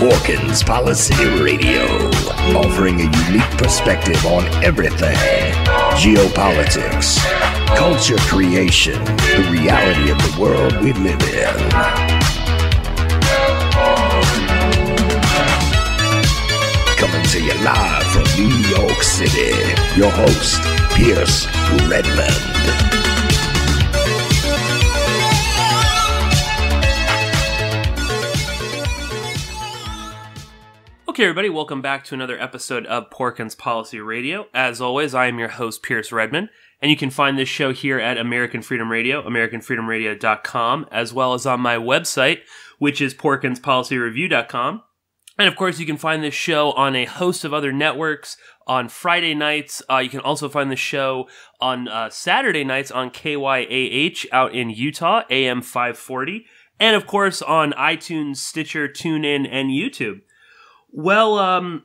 Porkins Policy Radio, offering a unique perspective on everything: geopolitics, culture creation, the reality of the world we live in. Coming to you live from New York City, your host, Pierce Redmond. Okay, everybody, welcome back to another episode of Porkins Policy Radio. As always, I am your host, Pierce Redmond, and you can find this show here at American Freedom Radio, AmericanFreedomRadio.com, as well as on my website, which is PorkinsPolicyReview.com. And of course, you can find this show on a host of other networks on Friday nights. You can also find the show on Saturday nights on KYAH out in Utah, AM 540, and of course on iTunes, Stitcher, TuneIn, and YouTube. Well,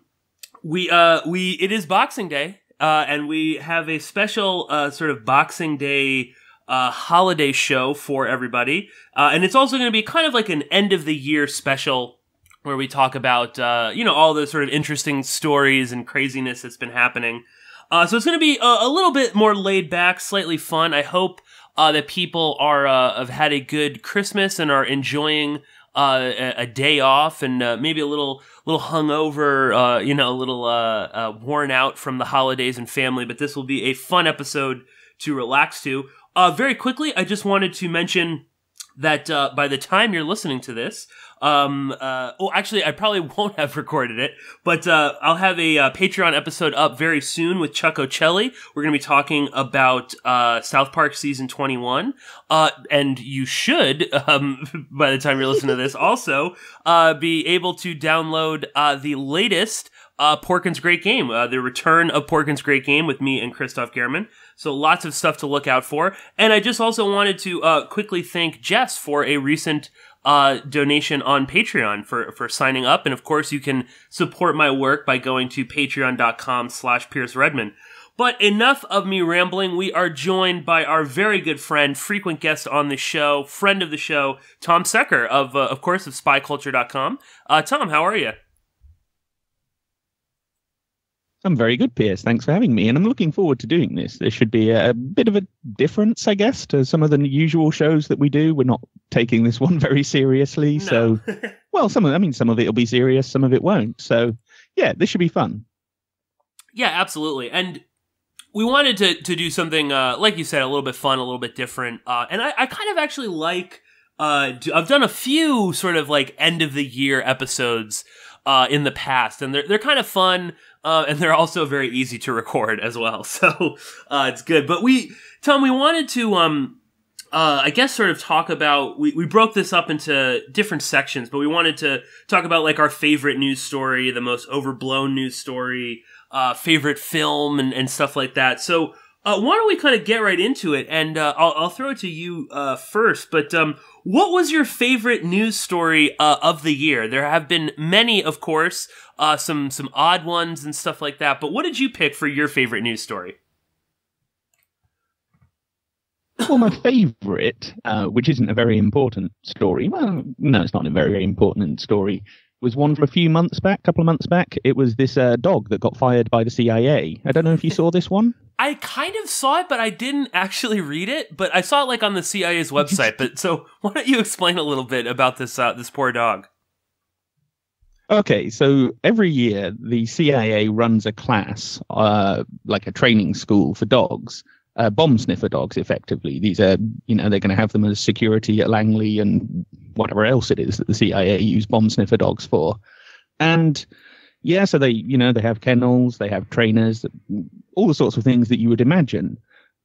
it is Boxing Day, and we have a special sort of Boxing Day holiday show for everybody, and it's also going to be kind of like an end of the year special where we talk about all the sort of interesting stories and craziness that's been happening. So it's going to be a little bit more laid back, slightly fun. I hope that people have had a good Christmas and are enjoying a day off, and maybe a little hungover, a little worn out from the holidays and family. But this will be a fun episode to relax to. Very quickly, I just wanted to mention that by the time you're listening to this, actually, I probably won't have recorded it, but I'll have a Patreon episode up very soon with Chuck Ocelli. We're going to be talking about South Park Season 21, and you should, by the time you're listening to this, also be able to download the latest Porkins Great Game, the return of Porkins Great Game with me and Christoph Gehrman. So lots of stuff to look out for. And I just also wanted to quickly thank Jess for a recent donation on Patreon for signing up. And of course, you can support my work by going to patreon.com/Pierce Redmond. But enough of me rambling. We are joined by our very good friend, frequent guest on the show, friend of the show, Tom Secker of course, of spyculture.com. Tom, how are you? I'm very good, Pierce. Thanks for having me, and I'm looking forward to doing this. There should be a bit of a difference, I guess, to some of the usual shows that we do. We're not taking this one very seriously, so well, some of it will be serious, some of it won't. So, yeah, this should be fun. Yeah, absolutely. And we wanted to do something, like you said, a little bit fun, a little bit different. And I kind of actually like. I've done a few sort of like end of the year episodes in the past, and they're kind of fun. And they're also very easy to record as well. So, it's good. But Tom, we wanted to, I guess sort of talk about, we broke this up into different sections, but we wanted to talk about like our favorite news story, the most overblown news story, favorite film and stuff like that. So, why don't we kind of get right into it? And, I'll throw it to you, first, but, what was your favorite news story of the year? There have been many, of course, some odd ones and stuff like that. But what did you pick for your favorite news story? Well, my favorite, which isn't a very important story, well, no, it's not a very important story, was one from a couple of months back. It was this dog that got fired by the CIA. I don't know if you saw this one. I kind of saw it, but I didn't actually read it. But I saw it like on the CIA's website. But so, why don't you explain a little bit about this this poor dog? Okay, so every year the CIA runs a class, like a training school for dogs, bomb sniffer dogs. Effectively, these are they're going to have them as security at Langley and whatever else it is that the CIA use bomb sniffer dogs for, and. Yeah, so they have kennels, they have trainers, all the sorts of things that you would imagine.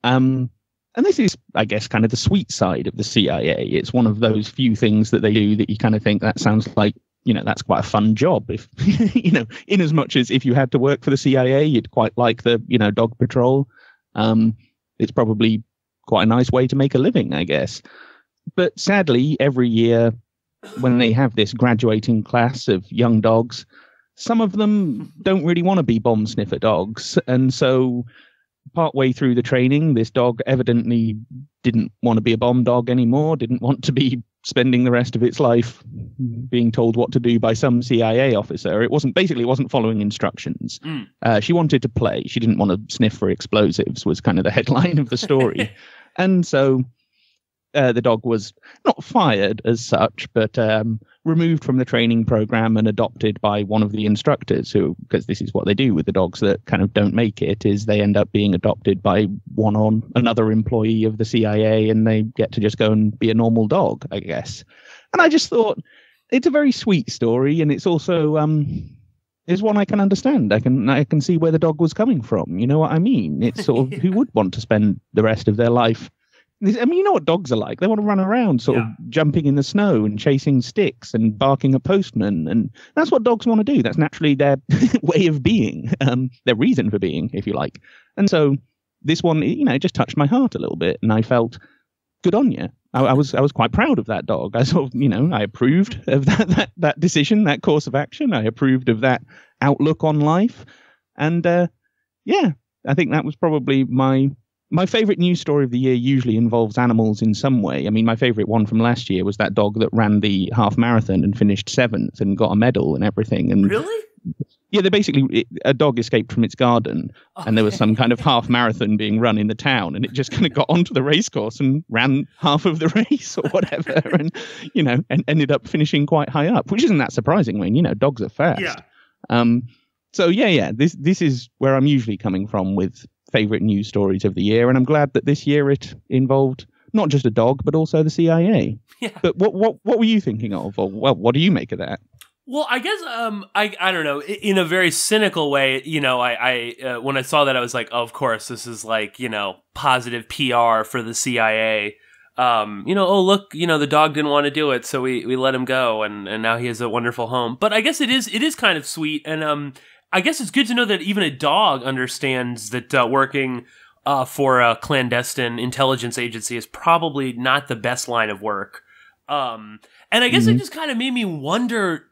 And this is, I guess, kind of the sweet side of the CIA. It's one of those few things that they do that you kind of think that sounds like, that's quite a fun job. If, in as much as if you had to work for the CIA, you'd quite like the, dog patrol. It's probably quite a nice way to make a living, I guess. But sadly, every year when they have this graduating class of young dogs, some of them don't really want to be bomb sniffer dogs. And so partway through the training, this dog evidently didn't want to be a bomb dog anymore, didn't want to be spending the rest of its life being told what to do by some CIA officer. It wasn't following instructions. She wanted to play. She didn't want to sniff for explosives, was kind of the headline of the story. And so the dog was not fired as such, but removed from the training program and adopted by one of the instructors, who, because this is what they do with the dogs that kind of don't make it, is they end up being adopted by another employee of the CIA, and they get to just go and be a normal dog, I guess. And I just thought it's a very sweet story, and it's also is one I can understand. I can see where the dog was coming from. You know what I mean? It's sort of who would want to spend the rest of their life. I mean, you know what dogs are like. They want to run around sort of jumping in the snow and chasing sticks and barking at postmen. And that's what dogs want to do. That's naturally their way of being, their reason for being, if you like. And so this one, you know, just touched my heart a little bit. And I felt, good on you. I was quite proud of that dog. I sort of, you know, I approved of that decision, that course of action. I approved of that outlook on life. And yeah, I think that was probably my favorite news story of the year. Usually involves animals in some way. I mean, my favorite one from last year was that dog that ran the half marathon and finished 7th and got a medal and everything. And really? Yeah, a dog escaped from its garden, and there was some kind of half marathon being run in the town, and it just kind of got onto the race course and ran half of the race or whatever, and, you know, and ended up finishing quite high up, which isn't that surprising when, you know, dogs are fast. Yeah. So yeah, this is where I'm usually coming from with favorite news stories of the year, and I'm glad that this year it involved not just a dog but also the CIA. Yeah. But what were you thinking of, or what do you make of that? Well, I guess I don't know. In a very cynical way, you know, I when I saw that, I was like, oh, of course, this is like, you know, positive PR for the CIA. You know, oh look, you know, the dog didn't want to do it, so we let him go, and now he has a wonderful home. But I guess it is kind of sweet, and I guess it's good to know that even a dog understands that working for a clandestine intelligence agency is probably not the best line of work. And I guess it just kind of made me wonder,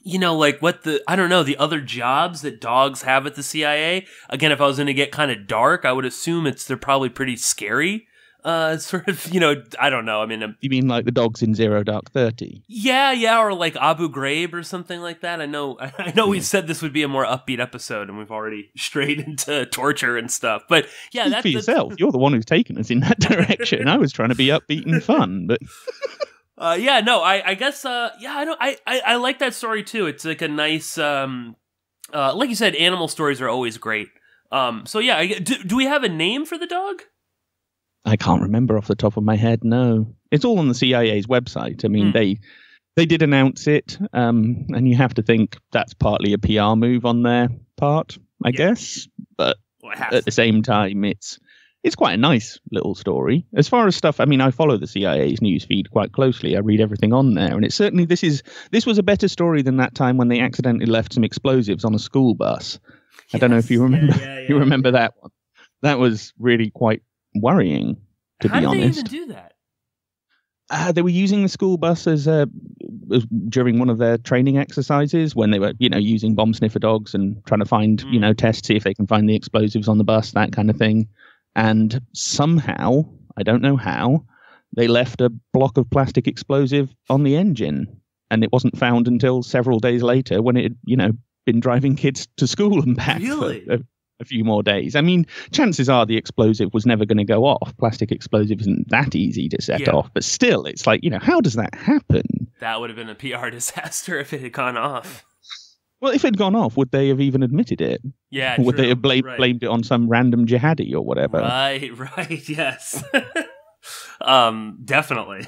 you know, like what the other jobs that dogs have at the CIA. Again, if I was going to get kind of dark, I would assume they're probably pretty scary. Sort of, you know, I don't know. I mean, you mean like the dogs in Zero Dark 30? Yeah, or like Abu Ghraib or something like that. I know. We said this would be a more upbeat episode, and we've already strayed into torture and stuff. But yeah, that's for yourself. You're the one who's taken us in that direction. I was trying to be upbeat and fun, but. Yeah, no, I guess, I like that story too. It's like a nice, like you said, animal stories are always great. So yeah, do we have a name for the dog? I can't remember off the top of my head. No, it's all on the CIA's website. I mean, they did announce it, and you have to think that's partly a PR move on their part, I guess. But at the same time, it's quite a nice little story. As far as stuff, I mean, I follow the CIA's news feed quite closely. I read everything on there, and it's certainly this was a better story than that time when they accidentally left some explosives on a school bus. I don't know if you remember. You remember that one? That was really quite worrying, to be honest. How did they even do that? They were using the school bus as during one of their training exercises when they were, you know, using bomb sniffer dogs and trying to find, you know, tests, see if they can find the explosives on the bus, that kind of thing. And somehow, I don't know how, they left a block of plastic explosive on the engine, and it wasn't found until several days later when it had, you know, been driving kids to school and back for a few more days. I mean, chances are the explosive was never going to go off. Plastic explosive isn't that easy to set off, but still, it's like, you know, how does that happen? That would have been a PR disaster if it had gone off. Well, if it had gone off, would they have even admitted it? Yeah, or would they have blamed it on some random jihadi or whatever? Right, yes. Definitely.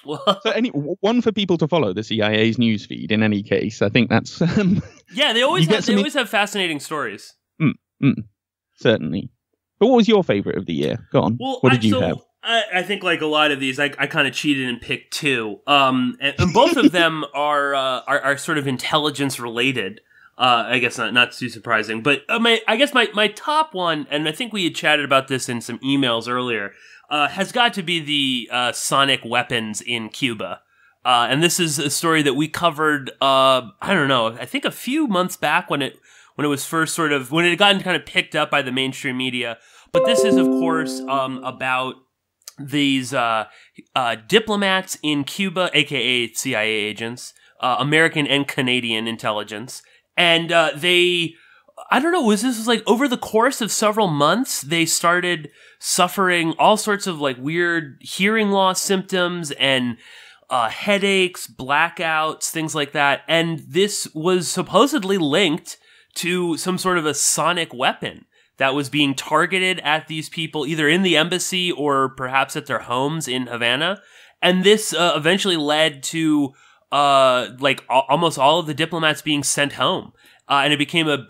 Well, so one for people to follow the CIA's newsfeed. In any case, I think that's yeah. They always have fascinating stories. Certainly. But what was your favorite of the year? Go on. Well, what did you have? I think like a lot of these, I kind of cheated and picked two. And both of them are sort of intelligence related. I guess not too surprising. But my top one, and I think we had chatted about this in some emails earlier, has got to be the sonic weapons in Cuba. And this is a story that we covered, I don't know, I think a few months back when it was first when it had gotten kind of picked up by the mainstream media. But this is, of course, about these diplomats in Cuba, aka CIA agents, American and Canadian intelligence, and they, I don't know, this was like over the course of several months, they started suffering all sorts of like weird hearing loss symptoms and headaches, blackouts, things like that. And this was supposedly linked to some sort of a sonic weapon that was being targeted at these people, either in the embassy or perhaps at their homes in Havana. And this eventually led to almost all of the diplomats being sent home. And it became a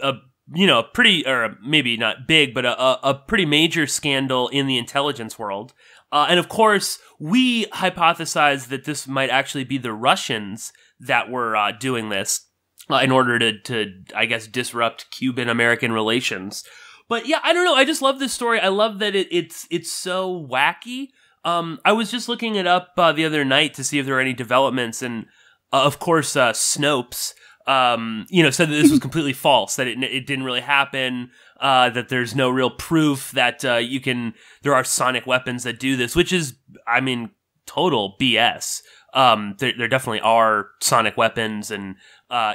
pretty, or maybe not big, but a pretty major scandal in the intelligence world. And of course, we hypothesized that this might actually be the Russians that were doing this in order to, I guess, disrupt Cuban-American relations. But yeah, I don't know. I just love this story. I love that it's so wacky. I was just looking it up the other night to see if there were any developments, and of course, Snopes, said that this was completely false, that it didn't really happen, that there's no real proof that there are sonic weapons that do this, which is, I mean, total BS. There definitely are sonic weapons, and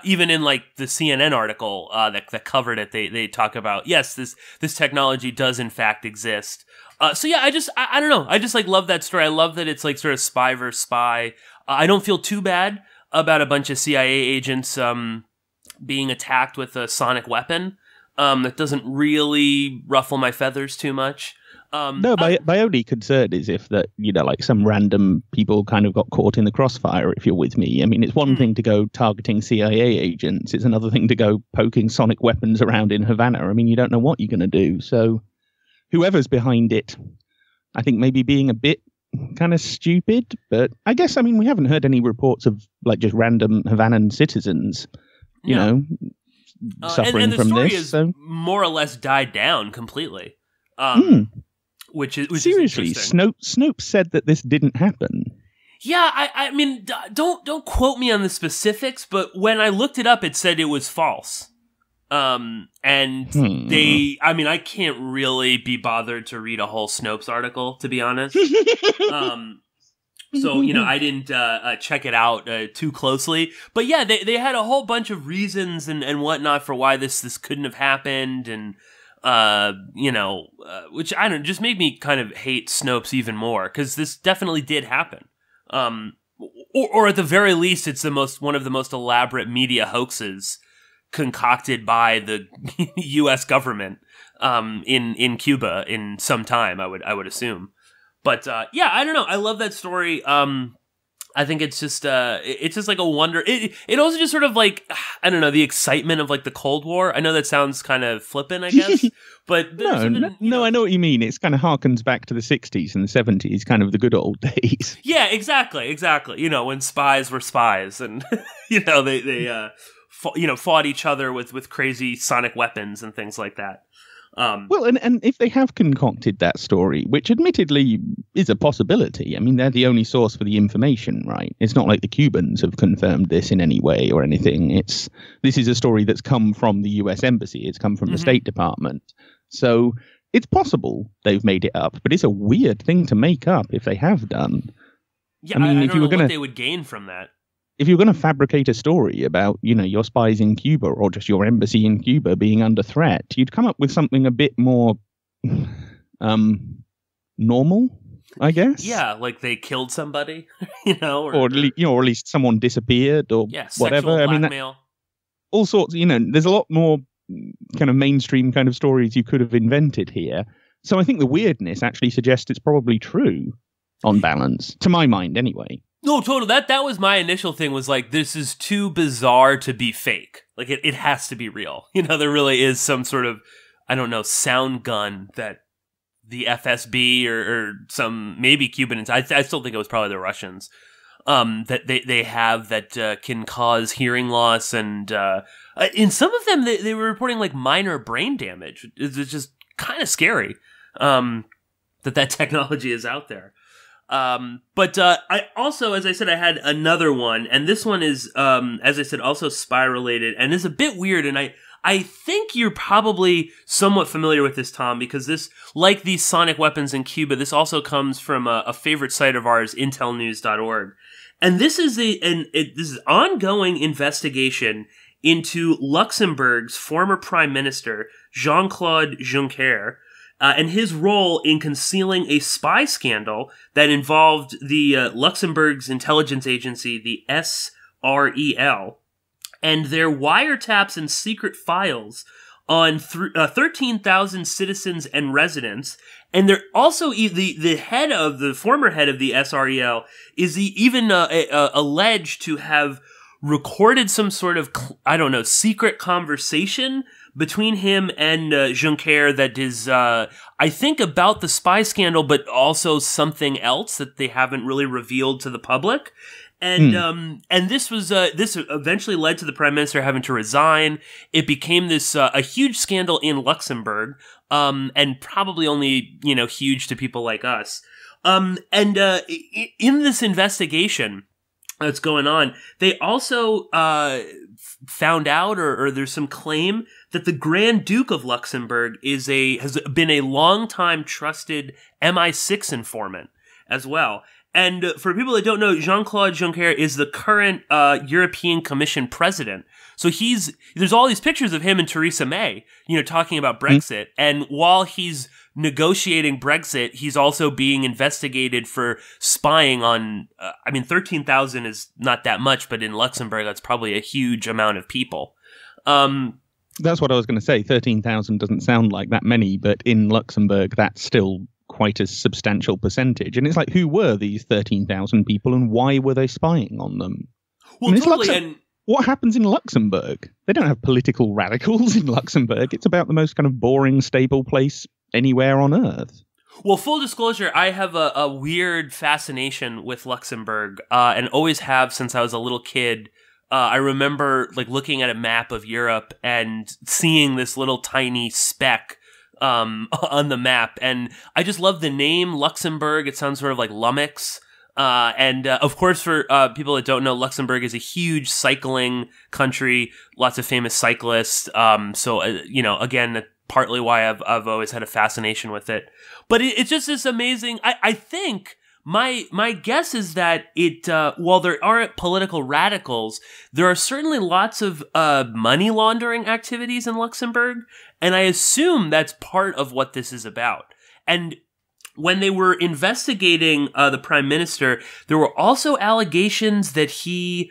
even in like the CNN article that covered it, they talk about, yes, this technology does in fact exist. So yeah, I don't know. I just like love that story. I love that it's like sort of spy versus spy. I don't feel too bad about a bunch of CIA agents being attacked with a sonic weapon. That doesn't really ruffle my feathers too much. No, my only concern is if that, like some random people kind of got caught in the crossfire, if you're with me. I mean, it's one thing to go targeting CIA agents. It's another thing to go poking sonic weapons around in Havana. I mean, you don't know what you're going to do. So whoever's behind it, I think maybe being a bit kind of stupid. But I guess, I mean, we haven't heard any reports of like just random Havanan citizens, suffering and the from story this. Is so more or less died down completely. Which is seriously, interesting. Snopes said that this didn't happen. Yeah, I mean, don't quote me on the specifics, but when I looked it up, it said it was false. And I can't really be bothered to read a whole Snopes article, to be honest. So, I didn't check it out too closely. But yeah, they had a whole bunch of reasons and whatnot for why this couldn't have happened, and which I don't know, just made me kind of hate Snopes even more, because this definitely did happen. Or at the very least, it's one of the most elaborate media hoaxes concocted by the U.S. government in Cuba in some time, I would assume. But yeah, I don't know. I love that story. I think it's just like a wonder. It also just sort of like, I don't know, the excitement of like the Cold War. I know that sounds kind of flippant, I guess, but no, I know what you mean. It's kind of harkens back to the 60s and the 70s, kind of the good old days. Yeah, exactly. When spies were spies, and they fought each other with crazy sonic weapons and things like that. Well, and if they have concocted that story, which admittedly is a possibility, I mean, they're the only source for the information, right? It's not like the Cubans have confirmed this in any way or anything. This is a story that's come from the US Embassy. It's come from the State Department. So it's possible they've made it up, but it's a weird thing to make up if they have done. Yeah, I don't know what they would gain from that. If you're going to fabricate a story about, your spies in Cuba or just your embassy in Cuba being under threat, you'd come up with something a bit more normal, I guess. Yeah, like they killed somebody, or at least someone disappeared or whatever. Blackmail. All sorts. There's a lot more kind of mainstream kind of stories you could have invented here. So I think the weirdness actually suggests it's probably true on balance, to my mind, anyway. No, totally. That was my initial thing, was like, this is too bizarre to be fake. Like, it has to be real. There really is some sort of, I don't know, sound gun that the FSB or some, maybe Cubans, I still think it was probably the Russians, that they have that can cause hearing loss. And in some of them, they were reporting like minor brain damage. It's just kind of scary that technology is out there. But I also, as I said, I had another one, and this one is, as I said, also spy related, and is a bit weird. And I I think you're probably somewhat familiar with this, Tom, because this, like these sonic weapons in Cuba, this also comes from a favorite site of ours, intelnews.org. And this is this is ongoing investigation into Luxembourg's former prime minister, Jean-Claude Juncker, and his role in concealing a spy scandal that involved the Luxembourg's intelligence agency, the SREL, and their wiretaps and secret files on 13,000 citizens and residents. And they're also the former head of the SREL is even alleged to have recorded some sort of, secret conversation between him and Juncker that is, I think, about the spy scandal, but also something else that they haven't really revealed to the public. And this eventually led to the prime minister having to resign. It became this a huge scandal in Luxembourg, and probably only huge to people like us. In this investigation that's going on, they also found out, or there's some claim that the Grand Duke of Luxembourg has been a longtime trusted MI6 informant as well. And for people that don't know, Jean-Claude Juncker is the current European Commission president. So there's all these pictures of him and Theresa May, talking about Brexit. And while he's negotiating Brexit, he's also being investigated for spying on, 13,000 is not that much, but in Luxembourg, that's probably a huge amount of people. That's what I was going to say. 13,000 doesn't sound like that many, but in Luxembourg, that's still quite a substantial percentage. And it's like, who were these 13,000 people and why were they spying on them? Well, totally. What happens in Luxembourg? They don't have political radicals in Luxembourg. It's about the most kind of boring, stable place anywhere on earth. Well, full disclosure, I have a weird fascination with Luxembourg, and always have since I was a little kid. I remember looking at a map of Europe and seeing this little tiny speck on the map, and I just love the name Luxembourg. It sounds sort of like lummox. And of course, for people that don't know, Luxembourg is a huge cycling country, lots of famous cyclists. Again, partly why I've always had a fascination with it. But it's just this amazing. I think my guess is that while there aren't political radicals, there are certainly lots of money laundering activities in Luxembourg, and I assume that's part of what this is about. And when they were investigating the prime minister, there were also allegations that he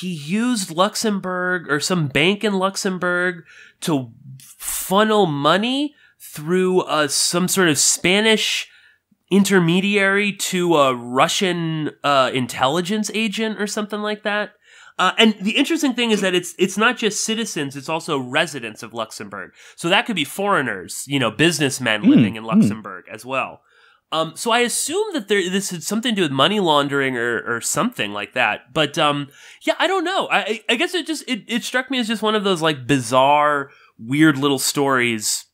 used Luxembourg or some bank in Luxembourg to funnel money through some sort of Spanish intermediary to a Russian intelligence agent or something like that. And the interesting thing is that it's not just citizens, it's also residents of Luxembourg. So that could be foreigners, businessmen living in Luxembourg as well. So I assume that this had something to do with money laundering or something like that. But I don't know. I guess it struck me as just one of those bizarre, weird little stories.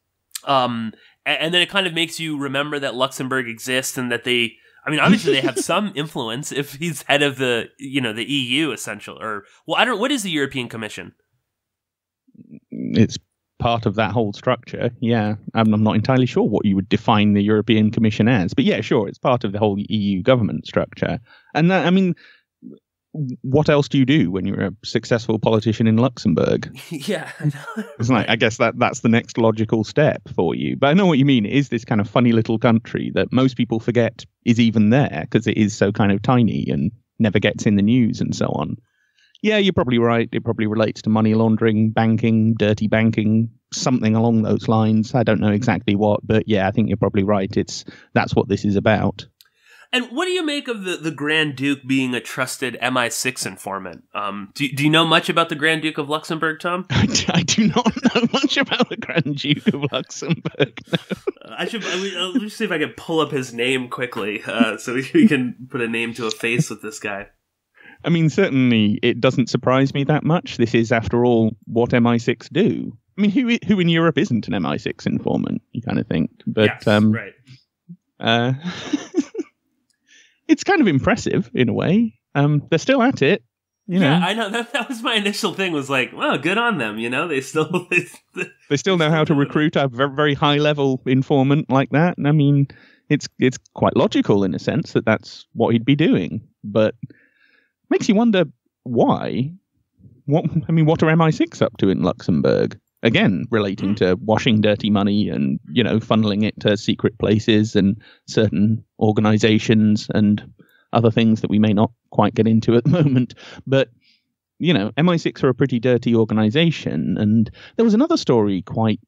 And then it kind of makes you remember that Luxembourg exists and that obviously they have some influence if he's head of the EU essentially, what is the European Commission? It's part of that whole structure. Yeah. I'm not entirely sure what you would define the European Commission as, but yeah, sure. It's part of the whole EU government structure. And that, what else do you do when you're a successful politician in Luxembourg? Yeah. It's I guess that's the next logical step for you. But I know what you mean. It is this kind of funny little country that most people forget is even there because it is so kind of tiny and never gets in the news and so on. Yeah, you're probably right. It probably relates to money laundering, banking, dirty banking, something along those lines. I don't know exactly what, but yeah, I think you're probably right. That's what this is about. And what do you make of the Grand Duke being a trusted MI6 informant? Do you know much about the Grand Duke of Luxembourg, Tom? I do not know much about the Grand Duke of Luxembourg. No. Let me see if I can pull up his name quickly, so we can put a name to a face with this guy. Certainly it doesn't surprise me that much. This is, after all, what MI6 do. Who in Europe isn't an MI6 informant, you kind of think. But, yes, right. It's kind of impressive in a way. They're still at it. You yeah, know. I know. That was my initial thing, was like, well, good on them, you know? They still know how to recruit a very, very high-level informant like that. And I mean, it's quite logical in a sense that that's what he'd be doing. But makes you wonder why. What are MI6 up to in Luxembourg? Again, relating to washing dirty money and, you know, funneling it to secret places and certain organizations and other things that we may not quite get into at the moment. But, you know, MI6 are a pretty dirty organization. And there was another story quite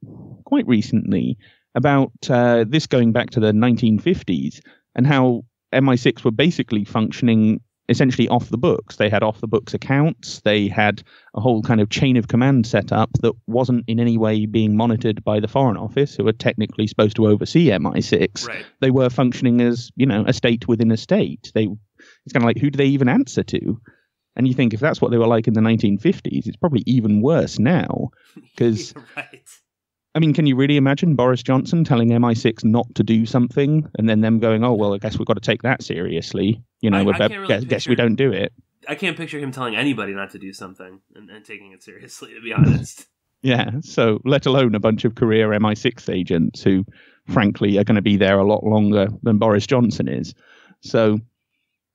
recently about this going back to the 1950s and how MI6 were basically functioning essentially off the books. They had off the books accounts. They had a whole kind of chain of command set up that wasn't in any way being monitored by the Foreign Office, who are technically supposed to oversee MI6. Right. They were functioning as, you know, a state within a state. It's kind of like, who do they even answer to? And you think if that's what they were like in the 1950s, it's probably even worse now. Because, right. I mean, can you really imagine Boris Johnson telling MI6 not to do something and then them going, oh, well, I guess we've got to take that seriously. You know, guess we don't do it. I can't picture him telling anybody not to do something and taking it seriously, to be honest. Yeah, so let alone a bunch of career MI6 agents who, frankly, are going to be there a lot longer than Boris Johnson is. So,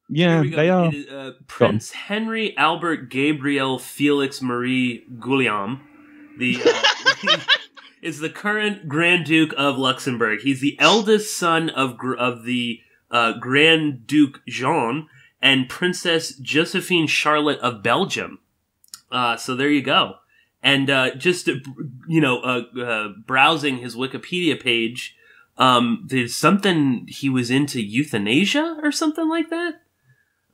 yeah, they are. Prince Henry Albert Gabriel Felix Marie Guillaume, is the current Grand Duke of Luxembourg. He's the eldest son of the Grand Duke Jean and Princess Josephine Charlotte of Belgium. So there you go. And just browsing his Wikipedia page, there's something he was into euthanasia or something like that.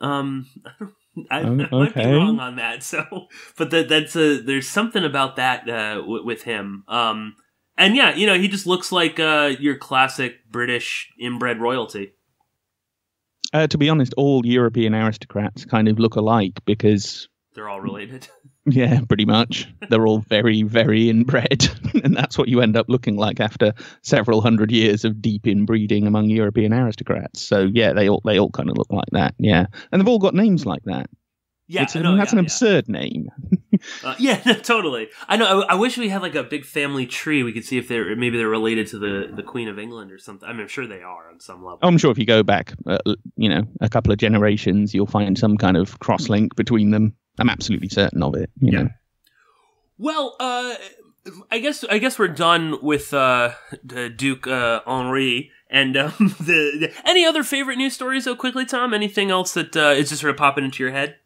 I might be wrong on that. So, but there's something about that with him. And yeah, you know, he just looks like your classic British inbred royalty. To be honest, all European aristocrats kind of look alike because they're all related. Yeah, pretty much. They're all very, very inbred, and that's what you end up looking like after several hundred years of deep inbreeding among European aristocrats. So yeah, they all kind of look like that. Yeah, and they've all got names like that. Yeah, that's an absurd name. Yeah, totally. I know. I wish we had like a big family tree. We could see if they're related to the Queen of England or something. I mean, I'm sure they are on some level. I'm sure if you go back, a couple of generations, you'll find some kind of cross link between them. I'm absolutely certain of it. You know. Well, I guess we're done with Duke Henri. And any other favorite news stories, though, quickly, Tom? Anything else that is just sort of popping into your head?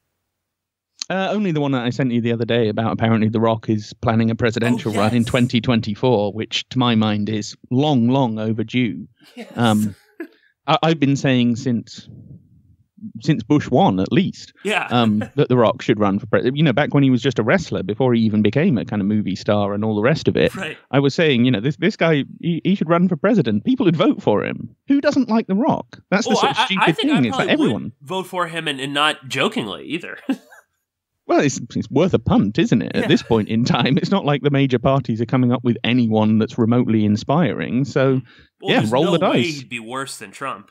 Only the one that I sent you the other day about apparently The Rock is planning a presidential run in 2024, which to my mind is long, long overdue. Yes. I've been saying since Bush won, at least, that The Rock should run for president. You know, back when he was just a wrestler, before he even became a kind of movie star and all the rest of it. Right. I was saying, this guy, he should run for president. People would vote for him. Who doesn't like The Rock? That's the sort of stupid thing. It's like everyone vote for him, and not jokingly either. Well, it's worth a punt, isn't it? At this point in time, it's not like the major parties are coming up with anyone that's remotely inspiring. So, roll the dice. No way he'd be worse than Trump.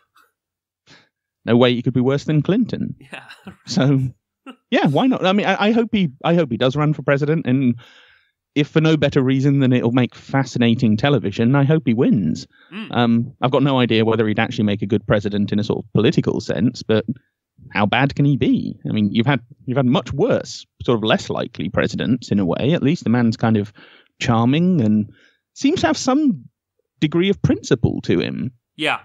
No way he could be worse than Clinton. Yeah. So, yeah, why not? I mean, I hope he does run for president, and if for no better reason than it'll make fascinating television, I hope he wins. I've got no idea whether he'd actually make a good president in a sort of political sense, but how bad can he be? I mean, you've had much worse, sort of less likely presidents in a way. At least the man's kind of charming and seems to have some degree of principle to him. Yeah.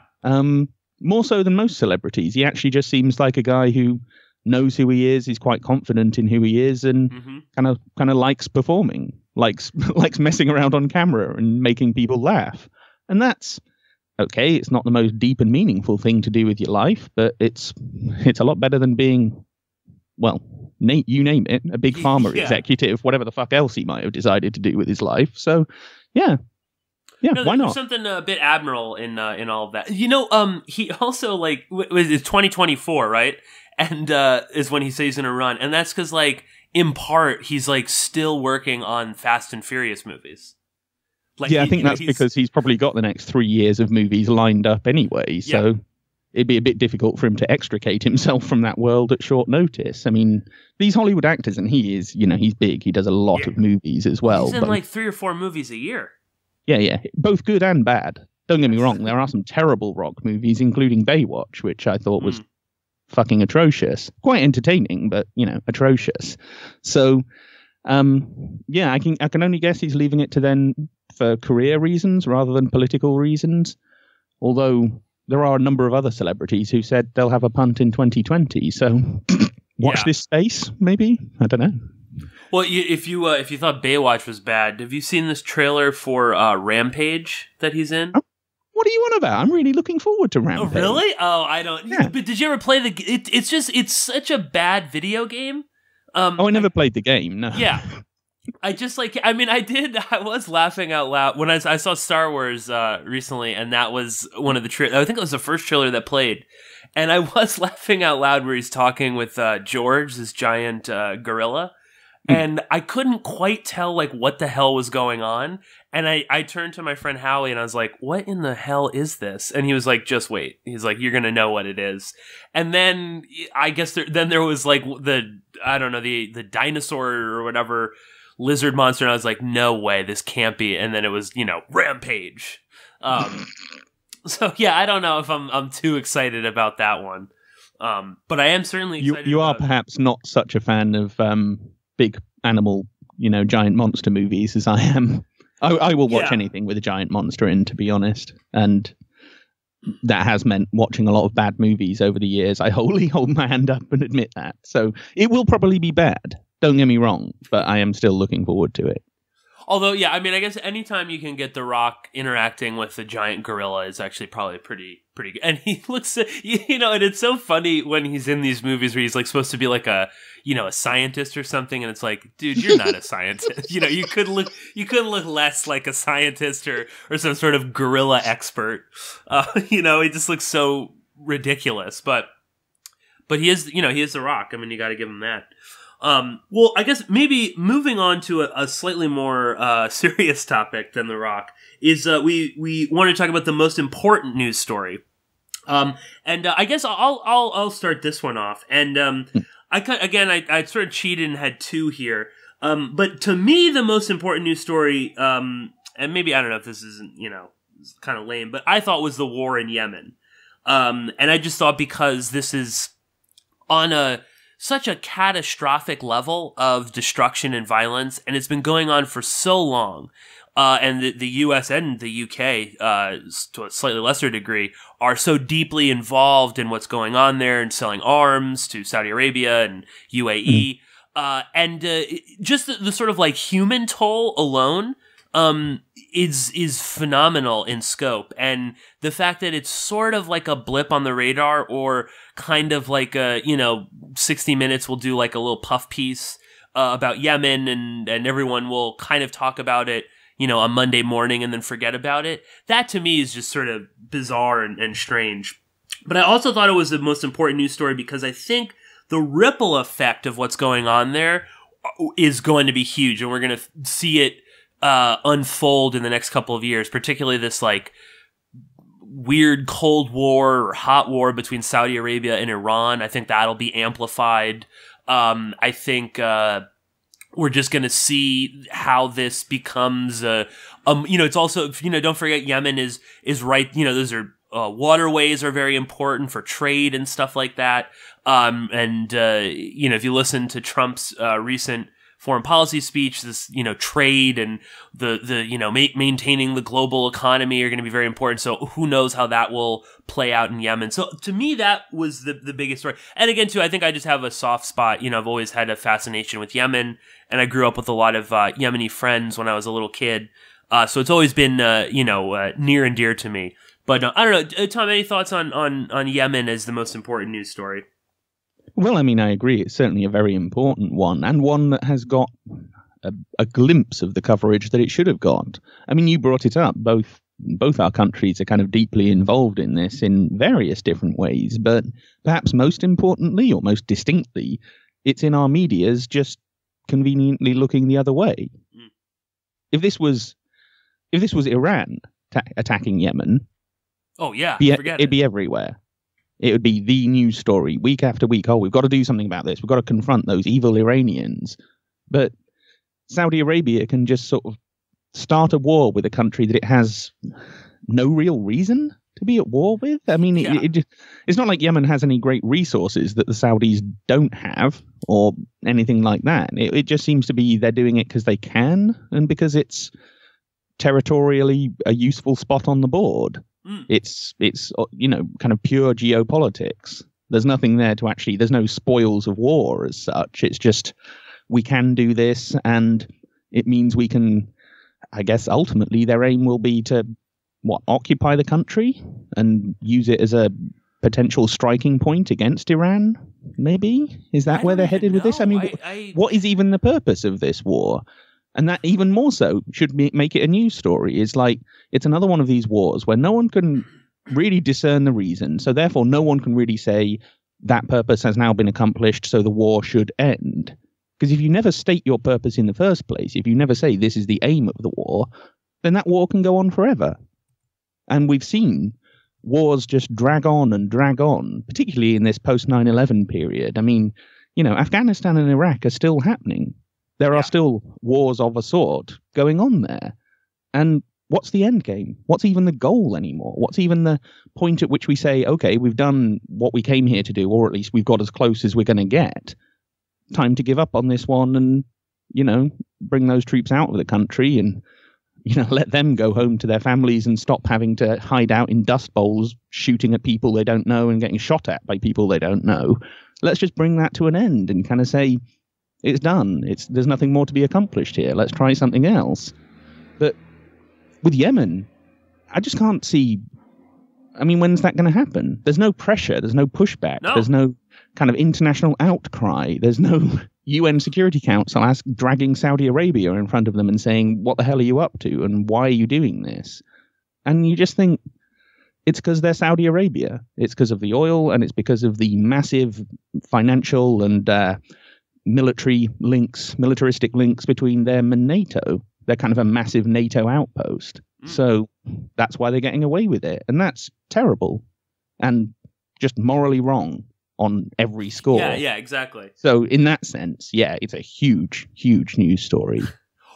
More so than most celebrities. He actually just seems like a guy who knows who he is. He's quite confident in who he is, and kind of likes performing, likes messing around on camera and making people laugh. And that's okay. It's not the most deep and meaningful thing to do with your life, but it's a lot better than being, well, you name it, a big pharma executive, whatever the fuck else he might have decided to do with his life. So, yeah. Yeah, no, why not? There's something a bit admiral in all of that. You know, he also, it's 2024, right? And is when he says he's going to run. And that's because, in part, he's, still working on Fast and Furious movies. I think that's because he's probably got the next 3 years of movies lined up anyway. So, it'd be a bit difficult for him to extricate himself from that world at short notice. I mean, these Hollywood actors, and he is, he's big. He does a lot of movies as well. He's in like 3 or 4 movies a year. Yeah, both good and bad. Don't get me wrong. There are some terrible rock movies, including Baywatch, which I thought was fucking atrocious. Quite entertaining, but, atrocious. So, I can only guess he's leaving it to then for career reasons rather than political reasons. Although there are a number of other celebrities who said they'll have a punt in 2020. So watch this space, maybe? I don't know. Well, if you thought Baywatch was bad, have you seen this trailer for Rampage that he's in? Oh, what are you on about? I'm really looking forward to Rampage. Oh, really? Oh, I don't. Yeah. But did you ever play it's such a bad video game. I never played the game, no. Yeah. I was laughing out loud when I saw Star Wars recently, and that was one of the I think it was the first trailer that played, and I was laughing out loud where he's talking with George, this giant gorilla, and I couldn't quite tell like what the hell was going on, and I turned to my friend Howie and I was like, "What in the hell is this?" And he was like, "Just wait." He's like, "You're gonna know what it is." And then I guess there was like the dinosaur or whatever lizard monster, and I was like, no way, this can't be. And then it was, Rampage. So yeah, I don't know if I'm too excited about that one. But I am certainly excited. You are perhaps not such a fan of big animal, giant monster movies as I am. I will watch anything with a giant monster in, to be honest. And that has meant watching a lot of bad movies over the years. I wholly hold my hand up and admit that. So it will probably be bad. Don't get me wrong, but I am still looking forward to it. Although, yeah, I mean, I guess anytime you can get The Rock interacting with a giant gorilla is actually probably pretty good. And he looks, and it's so funny when he's in these movies where he's like supposed to be like a scientist or something, and it's like, dude, you're not a scientist. You could look less like a scientist or some sort of gorilla expert. He just looks so ridiculous. But he is, he is The Rock. I mean, you got to give him that. Well, I guess maybe moving on to a slightly more serious topic than The Rock is we want to talk about the most important news story. And I guess I'll start this one off. And I sort of cheated and had 2 here. But to me, the most important news story, and maybe I don't know if this isn't it's kind of lame, but I thought was the war in Yemen. And I just thought because this is on such a catastrophic level of destruction and violence, and it's been going on for so long. And the U.S. and the U.K., to a slightly lesser degree, are so deeply involved in what's going on there and selling arms to Saudi Arabia and UAE. And just the sort of like human toll alone is phenomenal in scope. And the fact that it's sort of like a blip on the radar, or kind of like 60 Minutes will do like a little puff piece about Yemen, and everyone will kind of talk about it on Monday morning and then forget about it. That to me is just sort of bizarre and strange. But I also thought it was the most important news story because I think the ripple effect of what's going on there is going to be huge, and we're going to see it unfold in the next couple of years, particularly this like weird Cold War or hot war between Saudi Arabia and Iran. I think that'll be amplified. I think we're just going to see how this becomes it's also, don't forget Yemen is right, those are waterways are very important for trade and stuff like that. If you listen to Trump's recent foreign policy speech, this, trade and the maintaining the global economy are going to be very important. So who knows how that will play out in Yemen. So to me, that was the biggest story. And again, too, I think I just have a soft spot. I've always had a fascination with Yemen, and I grew up with a lot of Yemeni friends when I was a little kid. So it's always been, near and dear to me. But I don't know, Tom, any thoughts on Yemen as the most important news story? Well, I mean, I agree. It's certainly a very important one, and one that has got a glimpse of the coverage that it should have got. I mean, you brought it up. Both our countries are kind of deeply involved in this in various different ways, but perhaps most importantly or most distinctly, it's in our medias just conveniently looking the other way. Mm. If this was Iran attacking Yemen, oh yeah, it'd be everywhere. It would be the news story week after week. Oh, we've got to do something about this. We've got to confront those evil Iranians. But Saudi Arabia can just sort of start a war with a country that it has no real reason to be at war with. I mean, it's not like Yemen has any great resources that the Saudis don't have or anything like that. It just seems to be they're doing it because they can and because it's territorially a useful spot on the board. It's kind of pure geopolitics. There's nothing there to actually, there's no spoils of war as such. It's just, we can do this, and it means we can, I guess ultimately their aim will be to occupy the country and use it as a potential striking point against Iran. Maybe is that where they're headed with this? I mean, what is even the purpose of this war? And that even more so should make it a news story. Is like, it's another one of these wars where no one can really discern the reason. So therefore no one can really say that purpose has now been accomplished, so the war should end. Because if you never state your purpose in the first place, if you never say this is the aim of the war, then that war can go on forever. And we've seen wars just drag on, particularly in this post 9/11 period. I mean, Afghanistan and Iraq are still happening. There are still wars of a sort going on there. And what's the end game? What's even the goal anymore? What's even the point at which we say, okay, we've done what we came here to do, or at least we've got as close as we're going to get. Time to give up on this one and, bring those troops out of the country and, let them go home to their families and stop having to hide out in dust bowls, shooting at people they don't know and getting shot at by people they don't know. Let's just bring that to an end and kind of say, it's done. There's nothing more to be accomplished here. Let's try something else. But with Yemen, I just can't see. I mean, when's that going to happen? There's no pressure. There's no pushback. No. There's no kind of international outcry. There's no UN Security Council dragging Saudi Arabia in front of them and saying, what the hell are you up to? And why are you doing this? And you just think it's because they're Saudi Arabia. It's because of the oil, and it's because of the massive financial and militaristic links between them and NATO. They're kind of a massive NATO outpost. So that's why they're getting away with it. And that's terrible and just morally wrong on every score. Yeah, exactly. So in that sense, it's a huge, huge news story.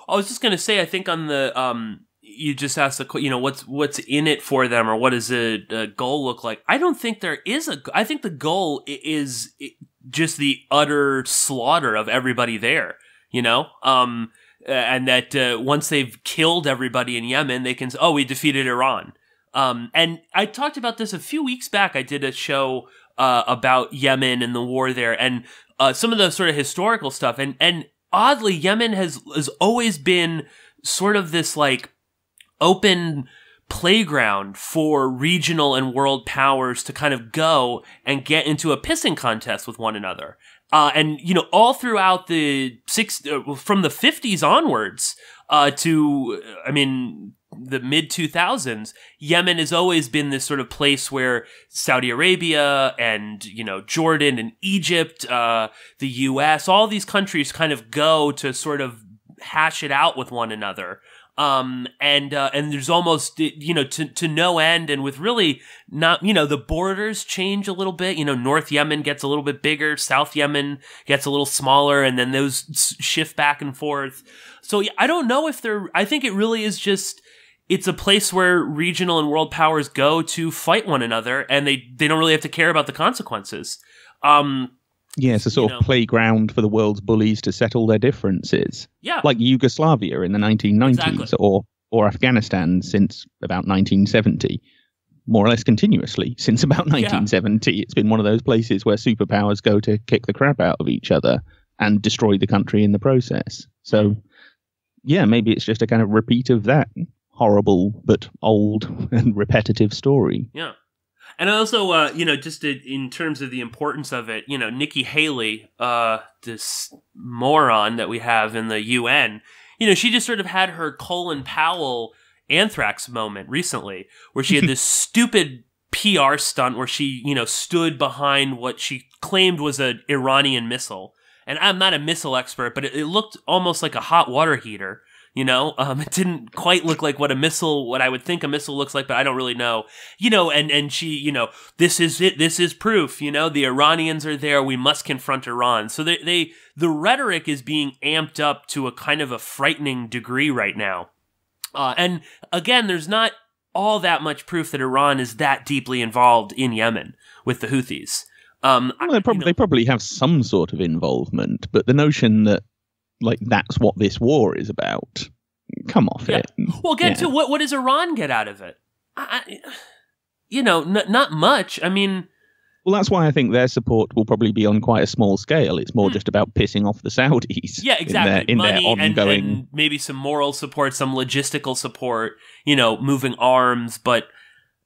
I was just going to say, I think on the, you just asked the, what's in it for them, or what does a goal look like? I don't think there is I think the goal is just the utter slaughter of everybody there, and that once they've killed everybody in Yemen, they can say, oh, we defeated Iran. And I talked about this a few weeks back. I did a show about Yemen and the war there, and some of the sort of historical stuff. And oddly, Yemen has always been sort of this like open playground for regional and world powers to kind of go and get into a pissing contest with one another. And, all throughout from the 50s onwards, the mid 2000s, Yemen has always been this sort of place where Saudi Arabia and, Jordan and Egypt, the US, all these countries kind of go to sort of hash it out with one another. And there's almost, to no end, and with really not, the borders change a little bit. North Yemen gets a little bit bigger, South Yemen gets a little smaller, and then those shift back and forth. So I don't know if I think it really is just, it's a place where regional and world powers go to fight one another, and they don't really have to care about the consequences. It's a sort of playground for the world's bullies to settle their differences. Yeah. Like Yugoslavia in the 1990s, exactly. or Afghanistan since about 1970. More or less continuously since about 1970. Yeah. It's been one of those places where superpowers go to kick the crap out of each other and destroy the country in the process. So, maybe it's just a kind of repeat of that horrible but old and repetitive story. Yeah. And also, just in terms of the importance of it, Nikki Haley, this moron that we have in the UN, she just sort of had her Colin Powell anthrax moment recently, where she had this stupid PR stunt where she, stood behind what she claimed was an Iranian missile. And I'm not a missile expert, but it looked almost like a hot water heater. It didn't quite look like what I would think a missile looks like, but I don't really know. And she, this is it. This is proof. The Iranians are there. We must confront Iran. So the rhetoric is being amped up to a kind of a frightening degree right now. And again, there's not all that much proof that Iran is that deeply involved in Yemen with the Houthis. They probably have some sort of involvement, but the notion that that's what this war is about, come off it. Well, to what does Iran get out of it? Not much. I mean, well, that's why I think their support will probably be on quite a small scale. It's more just about pissing off the Saudis. Yeah, exactly. In Money their ongoing... and maybe some moral support, some logistical support, moving arms. But,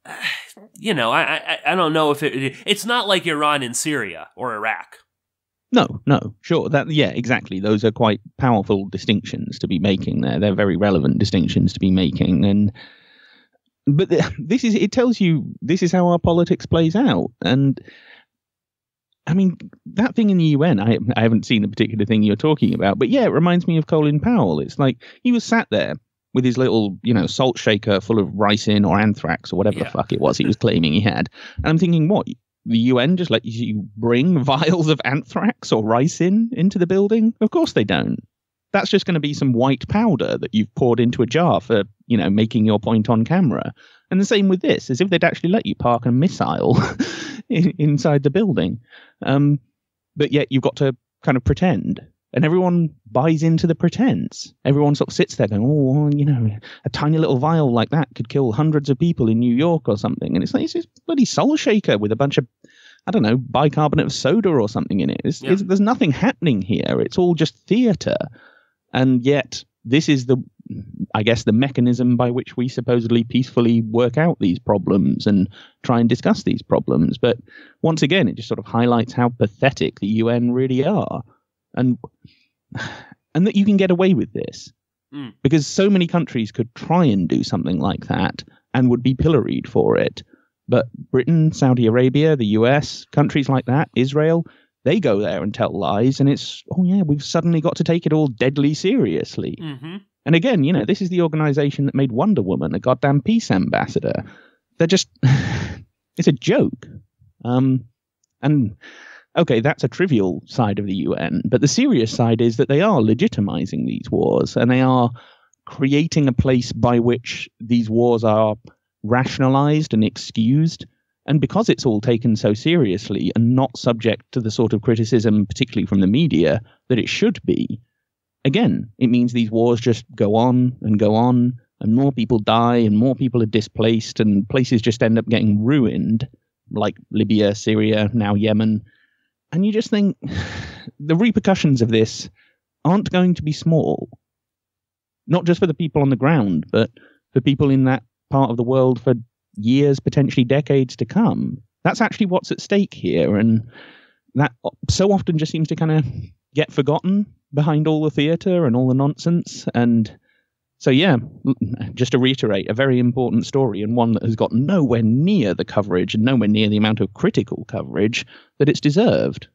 I don't know if it's not like Iran in Syria or Iraq. No, sure. Exactly. Those are quite powerful distinctions to be making there. They're very relevant distinctions to be making. But it tells you this is how our politics plays out. And I mean, that thing in the UN, I haven't seen the particular thing you're talking about, but yeah, it reminds me of Colin Powell. It's like he was sat there with his little, salt shaker full of ricin or anthrax or whatever the fuck it was he was claiming he had. And I'm thinking, what? The UN just let you bring vials of anthrax or ricin into the building? Of course they don't. That's just going to be some white powder that you've poured into a jar for, making your point on camera. And the same with this, as if they'd actually let you park a missile inside the building. But yet you've got to kind of pretend. And everyone buys into the pretense. Everyone sort of sits there going, a tiny little vial like that could kill hundreds of people in New York or something. And it's like, it's this bloody salt shaker with a bunch of, I don't know, bicarbonate of soda or something in it. There's nothing happening here. It's all just theatre. And yet this is the mechanism by which we supposedly peacefully work out these problems and try and discuss these problems. But once again, it just sort of highlights how pathetic the UN really are. And that you can get away with this because so many countries could try and do something like that and would be pilloried for it. But Britain, Saudi Arabia, the US, countries like that, Israel, they go there and tell lies. And it's, we've suddenly got to take it all deadly seriously. Mm-hmm. And again, this is the organization that made Wonder Woman a goddamn peace ambassador. They're just, it's a joke. And okay, that's a trivial side of the UN, but the serious side is that they are legitimizing these wars and they are creating a place by which these wars are rationalized and excused. And because it's all taken so seriously and not subject to the sort of criticism, particularly from the media, that it should be, again, it means these wars just go on, and more people die and more people are displaced and places just end up getting ruined, like Libya, Syria, now Yemen. And you just think the repercussions of this aren't going to be small, not just for the people on the ground, but for people in that part of the world for years, potentially decades to come. That's actually what's at stake here. And that so often just seems to kind of get forgotten behind all the theatre and all the nonsense. And so, just to reiterate, a very important story and one that has got nowhere near the coverage and nowhere near the amount of critical coverage that it's deserved.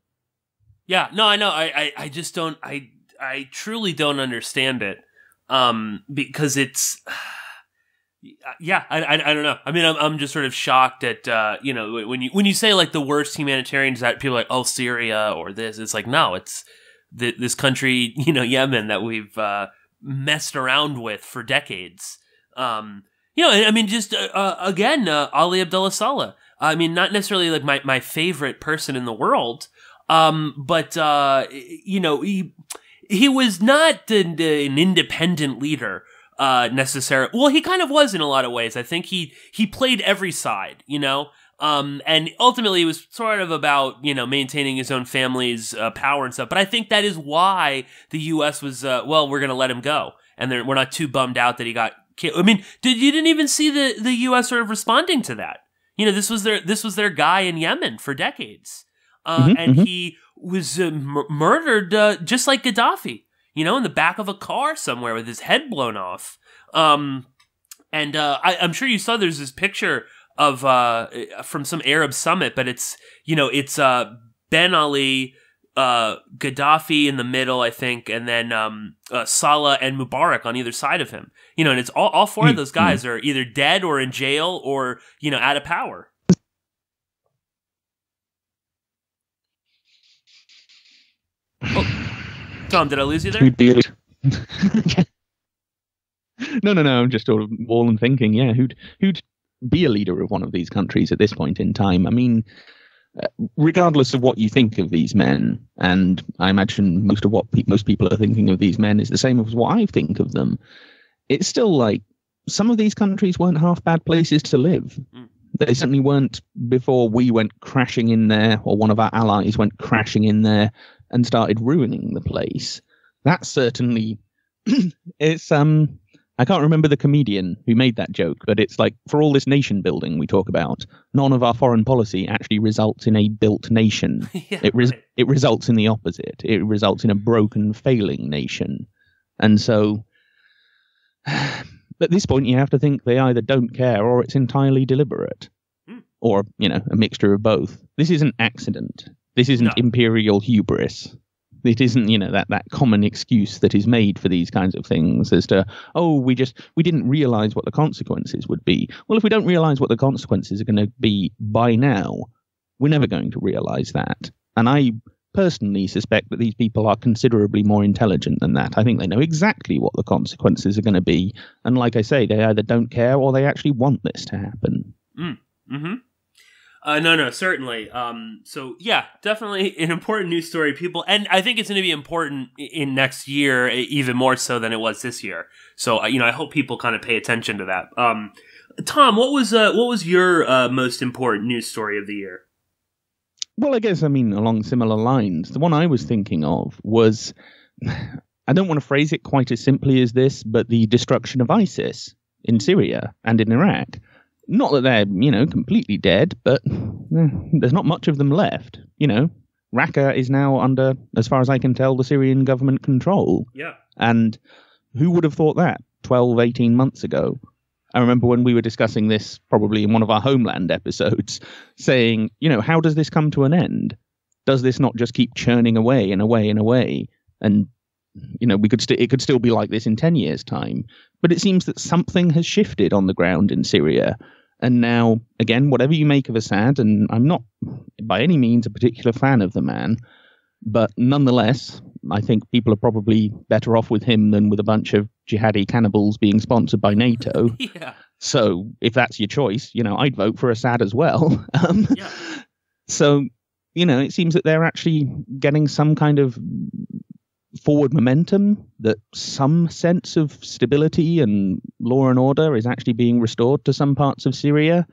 Yeah, no, I know. I just don't, I truly don't understand it. Because it's, I don't know. I mean, I'm just sort of shocked at, when you say like the worst humanitarians, that people are like, oh, Syria or this, it's like, no, it's this country, Yemen, that we've, messed around with for decades. I mean, just again, Ali Abdullah Saleh. I mean, not necessarily like my favorite person in the world, but he was not an independent leader necessarily. Well, he kind of was in a lot of ways. I think he played every side, and ultimately it was sort of about, maintaining his own family's power and stuff. But I think that is why the U.S. was, we're going to let him go. And we're not too bummed out that he got killed. I mean, you didn't even see the U.S. sort of responding to that. This was their guy in Yemen for decades. And he was murdered just like Gaddafi, in the back of a car somewhere with his head blown off. I'm sure you saw there's this picture of from some Arab summit, but it's Ben Ali, Gaddafi in the middle, I think, and then Saleh and Mubarak on either side of him. And it's all four of those guys are either dead or in jail or, out of power. Oh, Tom, did I lose you there? No. I'm just sort of all and thinking, yeah, who'd be a leader of one of these countries at this point in time? I mean, regardless of what you think of these men, and I imagine most of what most people are thinking of these men is the same as what I think of them, it's still like some of these countries weren't half bad places to live. They certainly weren't before we went crashing in there, or one of our allies went crashing in there and started ruining the place. That certainly, it's I can't remember the comedian who made that joke, but it's like, for all this nation building we talk about, none of our foreign policy actually results in a built nation. Yeah, it results in the opposite. It results in a broken, failing nation. And so, at this point, you have to think they either don't care or it's entirely deliberate. Or, a mixture of both. This isn't accident. This isn't imperial hubris. It isn't, that common excuse that is made for these kinds of things as to, we didn't realize what the consequences would be. Well, if we don't realize what the consequences are going to be by now, we're never going to realize that. And I personally suspect that these people are considerably more intelligent than that. I think they know exactly what the consequences are going to be. And like I say, they either don't care or they actually want this to happen. Mm-hmm. No, certainly. So yeah, definitely an important news story, people. And I think it's going to be important in next year, even more so than it was this year. So, I hope people kind of pay attention to that. Tom, what was your most important news story of the year? Well, I guess, along similar lines, the one I was thinking of was, I don't want to phrase it quite as simply as this, but the destruction of ISIS in Syria and in Iraq. Not that they're, completely dead, but there's not much of them left. Raqqa is now under, as far as I can tell, the Syrian government control. Yeah. And who would have thought that 12, 18 months ago? I remember when we were discussing this, probably in one of our Homeland episodes, saying, how does this come to an end? Does this not just keep churning away and away and away? And, it could still be like this in 10 years' time. But it seems that something has shifted on the ground in Syria. And now, again, whatever you make of Assad, and I'm not by any means a particular fan of the man, but nonetheless, I think people are probably better off with him than with a bunch of jihadi cannibals being sponsored by NATO. Yeah. So if that's your choice, I'd vote for Assad as well. Yeah. So, it seems that they're actually getting some kind of forward momentum, that some sense of stability and law and order is actually being restored to some parts of Syria.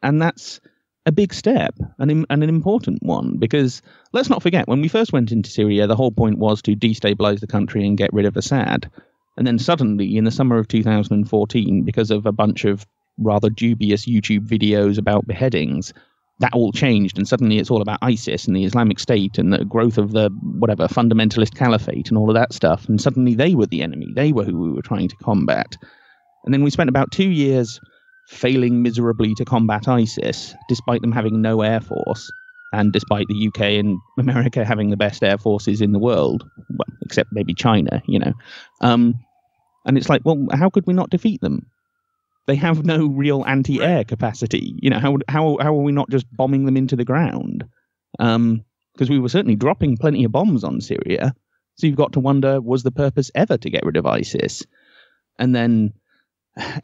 And that's a big step and an important one, because let's not forget, when we first went into Syria, the whole point was to destabilize the country and get rid of Assad. And then suddenly, in the summer of 2014, because of a bunch of rather dubious YouTube videos about beheadings, that all changed, and suddenly it's all about ISIS and the Islamic State and the growth of the, fundamentalist caliphate and all of that stuff. And suddenly they were the enemy. They were who we were trying to combat. And then we spent about 2 years failing miserably to combat ISIS, despite them having no air force, and despite the UK and America having the best air forces in the world, well, except maybe China, And it's like, well, how could we not defeat them? They have no real anti-air capacity. How are we not just bombing them into the ground? Because we were certainly dropping plenty of bombs on Syria. So you've got to wonder, was the purpose ever to get rid of ISIS? And then,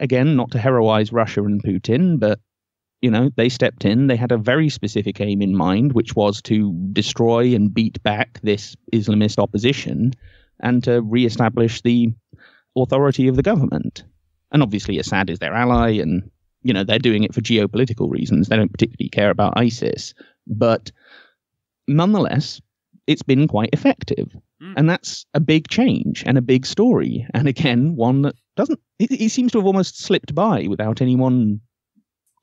again, not to heroize Russia and Putin, but, they stepped in. They had a very specific aim in mind, which was to destroy and beat back this Islamist opposition and to reestablish the authority of the government. And obviously Assad is their ally, and, they're doing it for geopolitical reasons. They don't particularly care about ISIS. But nonetheless, it's been quite effective. And that's a big change and a big story. And again, one that it seems to have almost slipped by without anyone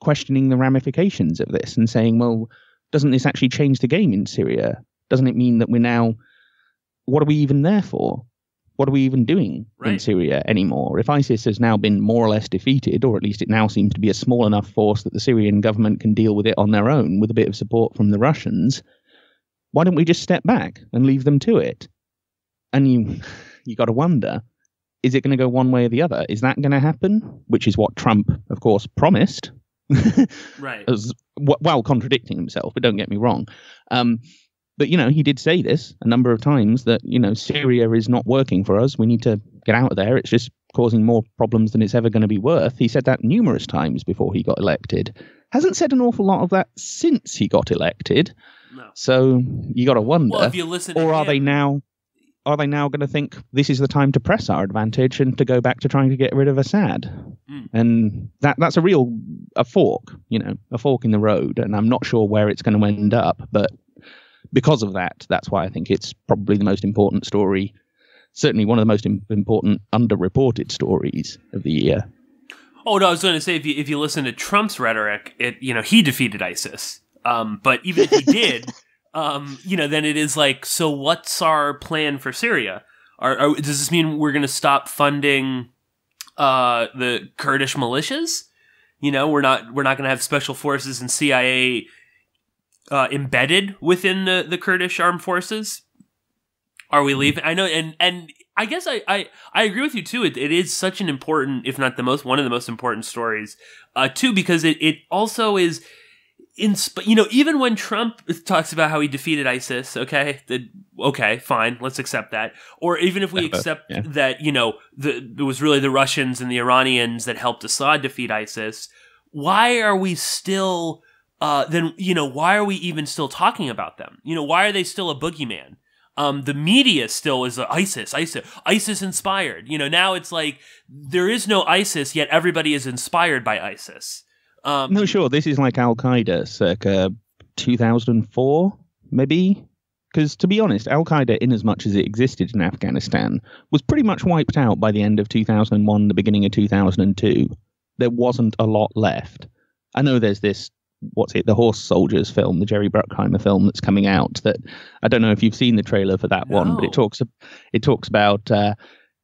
questioning the ramifications of this and saying, well, doesn't this actually change the game in Syria? Doesn't it mean that what are we even there for? What are we even doing in Syria anymore? If ISIS has now been more or less defeated, or at least it now seems to be a small enough force that the Syrian government can deal with it on their own with a bit of support from the Russians, why don't we just step back and leave them to it? And you got to wonder, is it going to go one way or the other? Is that going to happen? Which is what Trump, of course, promised. Right. While contradicting himself, but don't get me wrong. But, he did say this a number of times that, Syria is not working for us. We need to get out of there. It's just causing more problems than it's ever going to be worth. He said that numerous times before he got elected. Hasn't said an awful lot of that since he got elected. No. So you got to wonder. Well, if you listen to or are him, they now? Are they now going to think this is the time to press our advantage and to go back to trying to get rid of Assad? And that's a fork, a fork in the road. And I'm not sure where it's going to end up. But because of that, that's why I think it's probably the most important story. Certainly one of the most important underreported stories of the year. Oh, no, I was going to say, if you listen to Trump's rhetoric, he defeated ISIS. But even if he did... then it is like, so what's our plan for Syria? Does this mean we're going to stop funding the Kurdish militias? We're not going to have special forces and CIA embedded within the Kurdish armed forces. Are we leaving? I know, and I guess I agree with you too. It is such an important, if not one of the most important stories, too, because it also is. Even when Trump talks about how he defeated ISIS, okay, fine, let's accept that. Or even if we accept that, it was really the Russians and the Iranians that helped Assad defeat ISIS, why are we still, why are we even still talking about them? Why are they still a boogeyman? The media still is ISIS inspired. Now it's like there is no ISIS, yet everybody is inspired by ISIS. No, sure. This is like Al-Qaeda circa 2004, maybe. Because to be honest, Al-Qaeda, in as much as it existed in Afghanistan, was pretty much wiped out by the end of 2001, the beginning of 2002. There wasn't a lot left. I know there's this, the Horse Soldiers film, the Jerry Bruckheimer film that's coming out. That I don't know if you've seen the trailer for that one, but it talks about.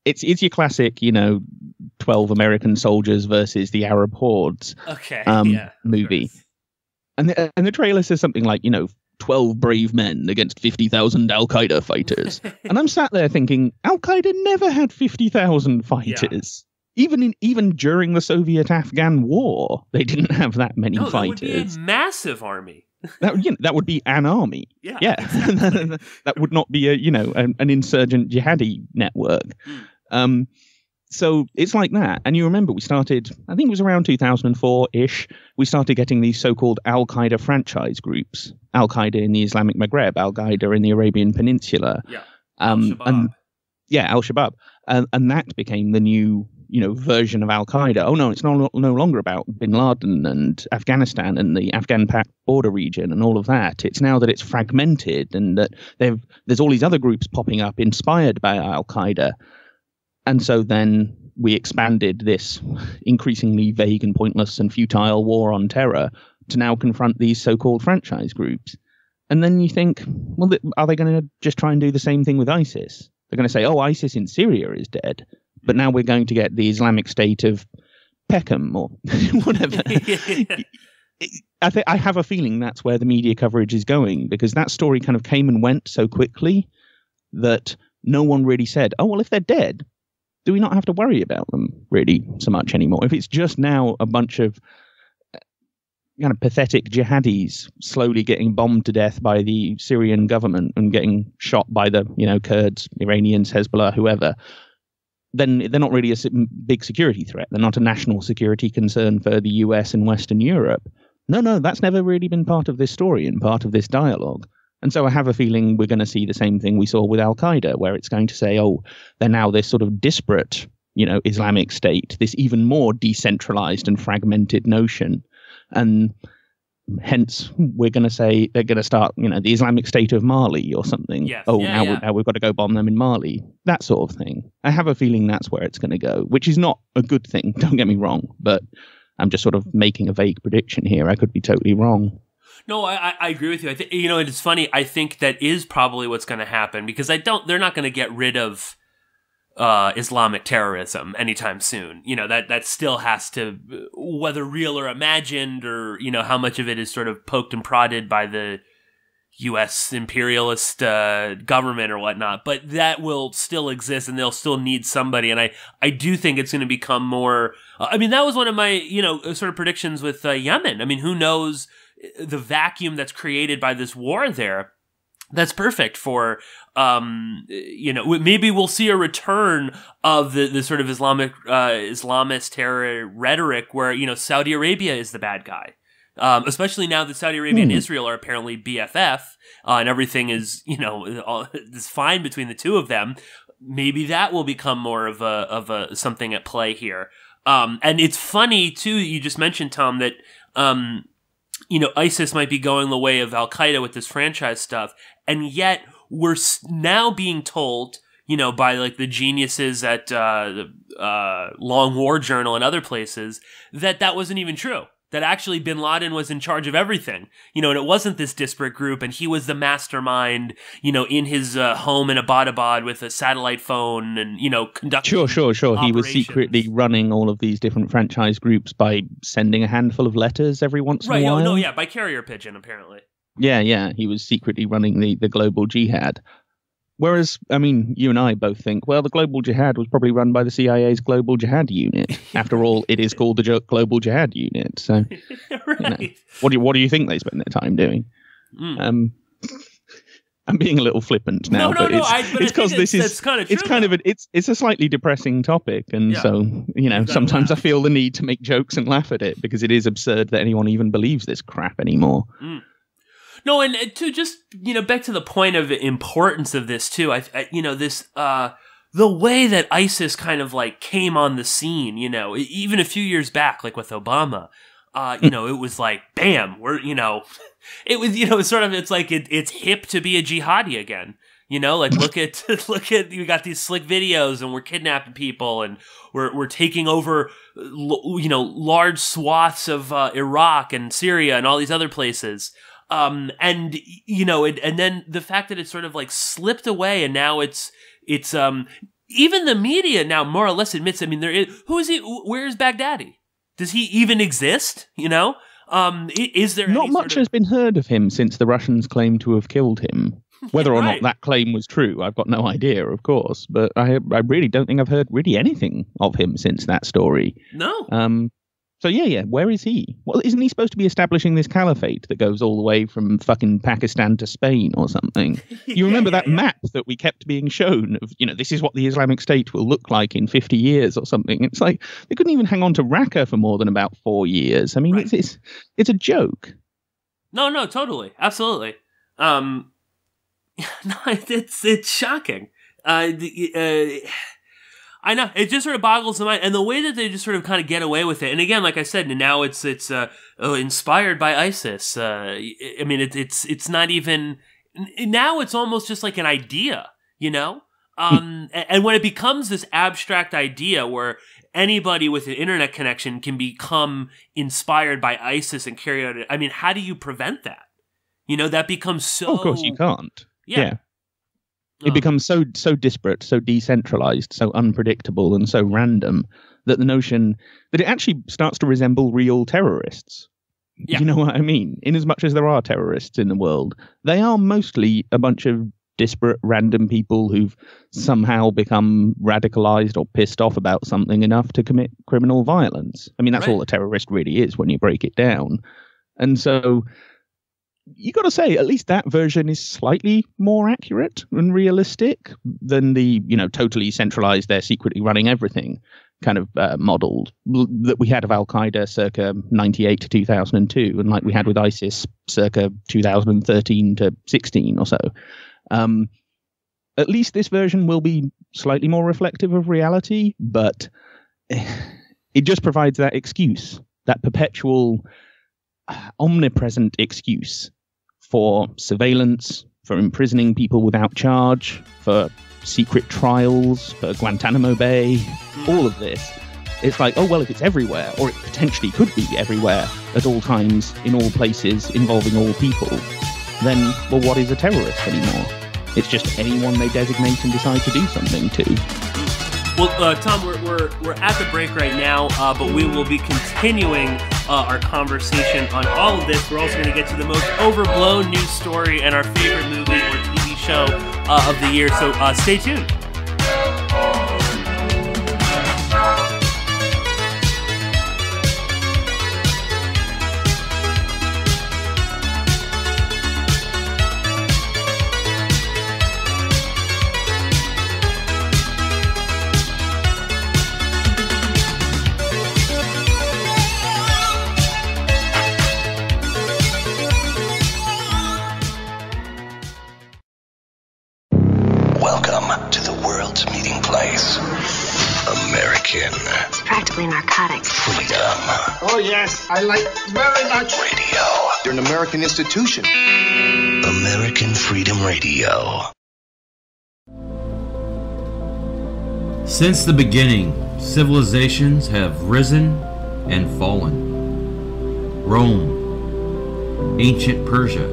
It's your classic, 12 American soldiers versus the Arab hordes movie. And the trailer says something like, 12 brave men against 50,000 Al-Qaeda fighters. And I'm sat there thinking, Al-Qaeda never had 50,000 fighters. Yeah. Even during the Soviet-Afghan war, they didn't have that many fighters. That would be a massive army. That would be an army. Yeah. Exactly. That would not be an insurgent jihadi network. So it's like that. And you remember we started, I think it was around 2004-ish, we started getting these so-called Al-Qaeda franchise groups. Al-Qaeda in the Islamic Maghreb, Al-Qaeda in the Arabian Peninsula. Yeah. Al-Shabaab. Al-Shabaab. And that became the new, version of Al-Qaeda. Oh, no, it's no longer about bin Laden and Afghanistan and the Afghan-Pak border region and all of that. It's now that it's fragmented and that there's all these other groups popping up inspired by Al-Qaeda. And so then we expanded this increasingly vague and pointless and futile war on terror to now confront these so-called franchise groups. And then you think, well, are they going to just try and do the same thing with ISIS? They're going to say, oh, ISIS in Syria is dead, but now we're going to get the Islamic State of Peckham or whatever. I have a feeling that's where the media coverage is going, because that story kind of came and went so quickly that no one really said, oh, well, if they're dead, do we not have to worry about them really so much anymore? If it's just now a bunch of kind of pathetic jihadis slowly getting bombed to death by the Syrian government and getting shot by the, Kurds, Iranians, Hezbollah, whoever, then they're not really a big security threat. They're not a national security concern for the US and Western Europe. No, that's never really been part of this story and part of this dialogue. And so I have a feeling we're going to see the same thing we saw with Al-Qaeda, where it's going to say, oh, they're now this sort of disparate, Islamic State, this even more decentralized and fragmented notion. And hence, we're going to say they're going to start, the Islamic State of Mali or something. Yes. Now we've got to go bomb them in Mali. That sort of thing. I have a feeling that's where it's going to go, which is not a good thing. Don't get me wrong, but I'm just sort of making a vague prediction here. I could be totally wrong. No, I agree with you. I think, it's funny. I think that is probably what's going to happen, because they're not going to get rid of Islamic terrorism anytime soon. That still has to, whether real or imagined, or how much of it is sort of poked and prodded by the U.S. imperialist government or whatnot, but that will still exist, and they'll still need somebody. And I do think it's going to become more. I mean, that was one of my sort of predictions with Yemen. I mean, who knows the vacuum that's created by this war there? That's perfect for maybe we'll see a return of the sort of Islamist terror rhetoric where Saudi Arabia is the bad guy. Especially now that Saudi Arabia and Israel are apparently BFF, and everything is, is fine between the two of them. Maybe that will become more of a something at play here. And it's funny too. You just mentioned, Tom, that ISIS might be going the way of Al Qaeda with this franchise stuff, and yet we're now being told, by like the geniuses at the Long War Journal and other places, that wasn't even true. That actually bin Laden was in charge of everything, and it wasn't this disparate group, and he was the mastermind, in his home in Abbottabad with a satellite phone and, conducting Sure. He was secretly running all of these different franchise groups by sending a handful of letters every once in a while. By carrier pigeon, apparently. Yeah, he was secretly running the global jihad. Whereas, I mean, you and I both think, well, the global jihad was probably run by the CIA's global jihad unit. After all, it is called the global jihad unit. So, right. What do you think they spend their time doing? I'm being a little flippant now, but it's because this is kind of true, it's a slightly depressing topic, and so sometimes I feel the need to make jokes and laugh at it because it is absurd that anyone even believes this crap anymore. No, and to just, back to the point of the importance of this too, the way that ISIS kind of like came on the scene, even a few years back, like with Obama, it was like, bam, it was sort of, it's like, it's hip to be a jihadi again. Like look at, we got these slick videos and we're kidnapping people and we're taking over, large swaths of Iraq and Syria and all these other places. And then the fact that it sort of like slipped away and now it's even the media now more or less admits, I mean, who is he? Where is Baghdadi? Does he even exist? Is there not much has been heard of him since the Russians claimed to have killed him? Whether or not that claim was true, I've got no idea, of course, but I really don't think I've heard really anything of him since that story. No. So yeah, where is he? Well, isn't he supposed to be establishing this caliphate that goes all the way from fucking Pakistan to Spain or something? You remember that map that we kept being shown of, this is what the Islamic State will look like in 50 years or something. It's like they couldn't even hang on to Raqqa for more than about 4 years. I mean, right. it's a joke. No, totally, absolutely. No, it's shocking. I know, it just sort of boggles the mind, and the way that they just sort of kind of get away with it. And again, like I said, now it's inspired by ISIS. I mean, it's not even now. It's almost just like an idea, And when it becomes this abstract idea where anybody with an internet connection can become inspired by ISIS and carry out it, I mean, how do you prevent that? That becomes so. Oh, of course, you can't. Yeah. It becomes so disparate, so decentralized, so unpredictable, and so random that the notion that it actually starts to resemble real terrorists. Yeah. You know what I mean? In as much as there are terrorists in the world, they are mostly a bunch of disparate, random people who've somehow become radicalized or pissed off about something enough to commit criminal violence. I mean, that's all a terrorist really is when you break it down. And so you got to say, at least that version is slightly more accurate and realistic than the, totally centralized, they're secretly running everything kind of model that we had of Al-Qaeda circa 98 to 2002, and like we had with ISIS circa 2013 to 16 or so. At least this version will be slightly more reflective of reality, but it just provides that excuse, that perpetual, omnipresent excuse for surveillance, for imprisoning people without charge, for secret trials, for Guantanamo Bay, all of this. It's like, oh, well, if it's everywhere, or it potentially could be everywhere, at all times, in all places, involving all people, then, well, what is a terrorist anymore? It's just anyone they designate and decide to do something to. Well, Tom, we're at the break right now, but we will be continuing our conversation on all of this. We're also going to get to the most overblown news story and our favorite movie or TV show of the year, so stay tuned. It's practically narcotics. Freedom. Oh, yes. I like very much. Radio. You're an American institution. American Freedom Radio. Since the beginning, civilizations have risen and fallen. Rome, ancient Persia,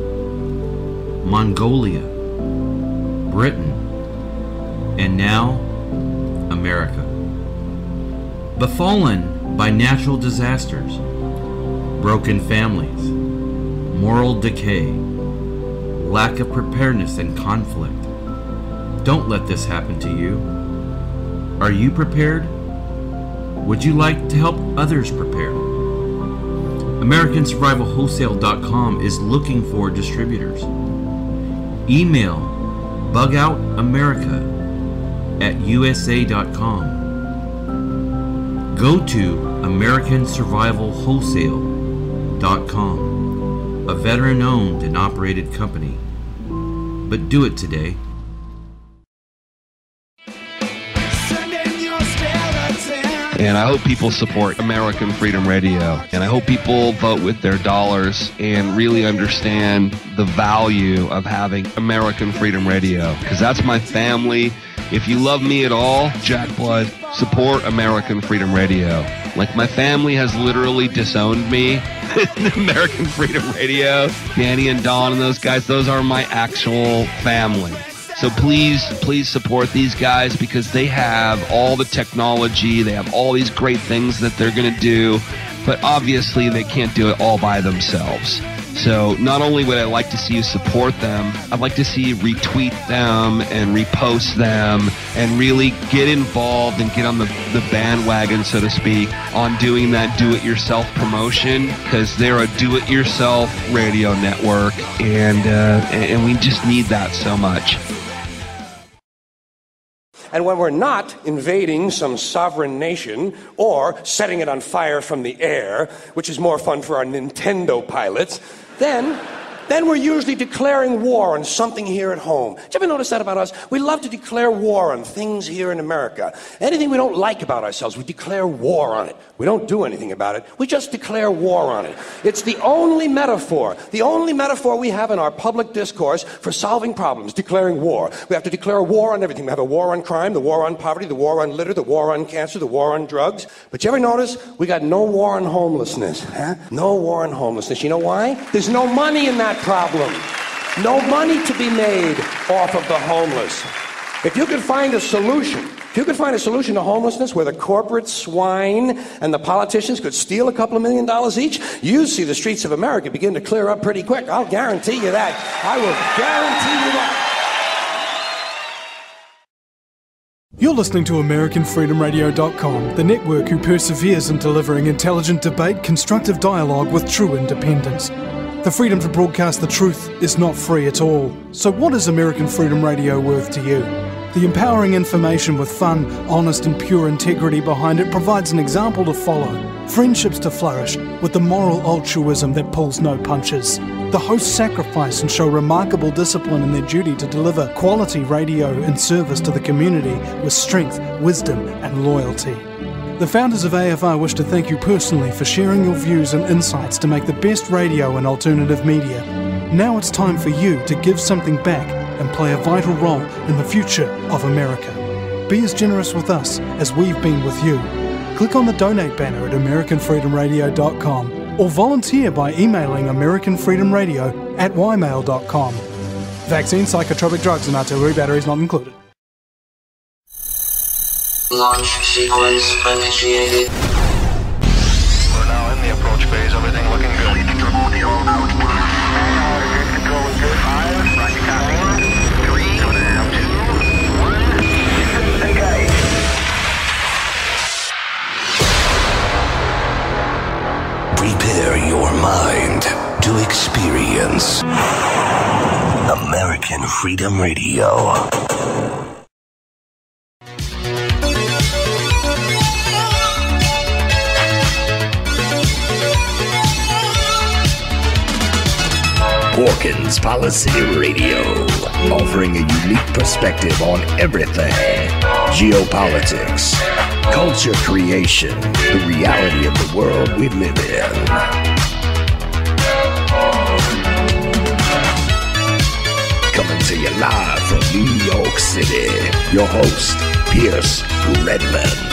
Mongolia, Britain, and now America. Befallen by natural disasters, broken families, moral decay, lack of preparedness and conflict. Don't let this happen to you. Are you prepared? Would you like to help others prepare? AmericanSurvivalWholesale.com is looking for distributors. Email bugoutamerica@usa.com. Go to AmericanSurvivalWholesale.com, a veteran-owned and operated company. But do it today. And I hope people support American Freedom Radio. And I hope people vote with their dollars and really understand the value of having American Freedom Radio. Because that's my family. If you love me at all, Jack Blood, support American Freedom Radio. Like, my family has literally disowned me in American Freedom Radio. Danny and Don and those guys, those are my actual family. So please support these guys, because they have all the technology, they have all these great things that they're going to do, but obviously they can't do it all by themselves. So not only would I like to see you support them, I'd like to see you retweet them and repost them and really get involved and get on the bandwagon, so to speak, on doing that do-it-yourself promotion, because they're a do-it-yourself radio network, and we just need that so much. And when we're not invading some sovereign nation or setting it on fire from the air, which is more fun for our Nintendo pilots, then we're usually declaring war on something here at home. Did you ever notice that about us? We love to declare war on things here in America. Anything we don't like about ourselves, we declare war on it. We don't do anything about it. We just declare war on it. It's the only metaphor we have in our public discourse for solving problems, declaring war. We have to declare war on everything. We have a war on crime, the war on poverty, the war on litter, the war on cancer, the war on drugs. But you ever notice we got no war on homelessness? Huh? No war on homelessness. You know why? There's no money in that problem. No money to be made off of the homeless. If you could find a solution to homelessness where the corporate swine and the politicians could steal $2 million each, you see the streets of America begin to clear up pretty quick. I'll guarantee you that. I will guarantee you that. You're listening to AmericanFreedomRadio.com, the network who perseveres in delivering intelligent debate, constructive dialogue with true independence. The freedom to broadcast the truth is not free at all. So what is American Freedom Radio worth to you? The empowering information with fun, honest and pure integrity behind it provides an example to follow. Friendships to flourish with the moral altruism that pulls no punches. The hosts sacrifice and show remarkable discipline in their duty to deliver quality radio in service to the community with strength, wisdom and loyalty. The founders of AFR wish to thank you personally for sharing your views and insights to make the best radio and alternative media. Now it's time for you to give something back and play a vital role in the future of America. Be as generous with us as we've been with you. Click on the donate banner at AmericanFreedomRadio.com or volunteer by emailing AmericanFreedomRadio@ymail.com. Vaccine, psychotropic drugs and artillery batteries not included. Launch sequence initiated. We're now in the approach phase. Everything looking good. Control is good. 5, roger, copy. 3, 2, 1, engage. Prepare your mind to experience American Freedom Radio. Porkins Policy Radio, offering a unique perspective on everything: geopolitics, culture creation, the reality of the world we live in. Coming to you live from New York City, your host, Pierce Redmond.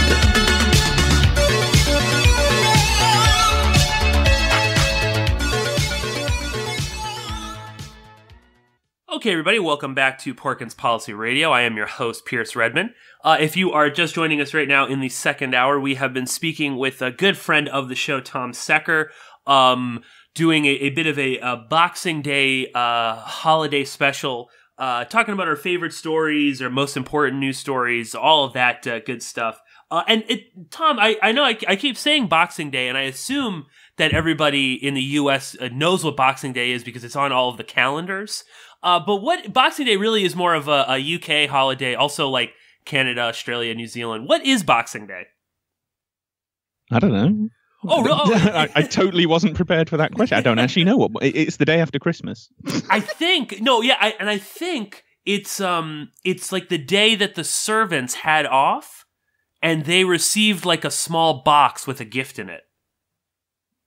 Okay, everybody, welcome back to Porkins Policy Radio. I am your host, Pierce Redmond. If you are just joining us right now in the second hour, we have been speaking with a good friend of the show, Tom Secker, doing a bit of a Boxing Day holiday special, talking about our favorite stories, our most important news stories, all of that good stuff. Tom, I know I keep saying Boxing Day, and I assume that everybody in the U.S. knows what Boxing Day is because it's on all of the calendars. But what Boxing Day really is more of a UK holiday, also like Canada, Australia, New Zealand. What is Boxing Day? I don't know. Oh, really? Oh. I totally wasn't prepared for that question. I don't actually know what it's the day after Christmas. I think I think it's like the day that the servants had off, and they received like a small box with a gift in it.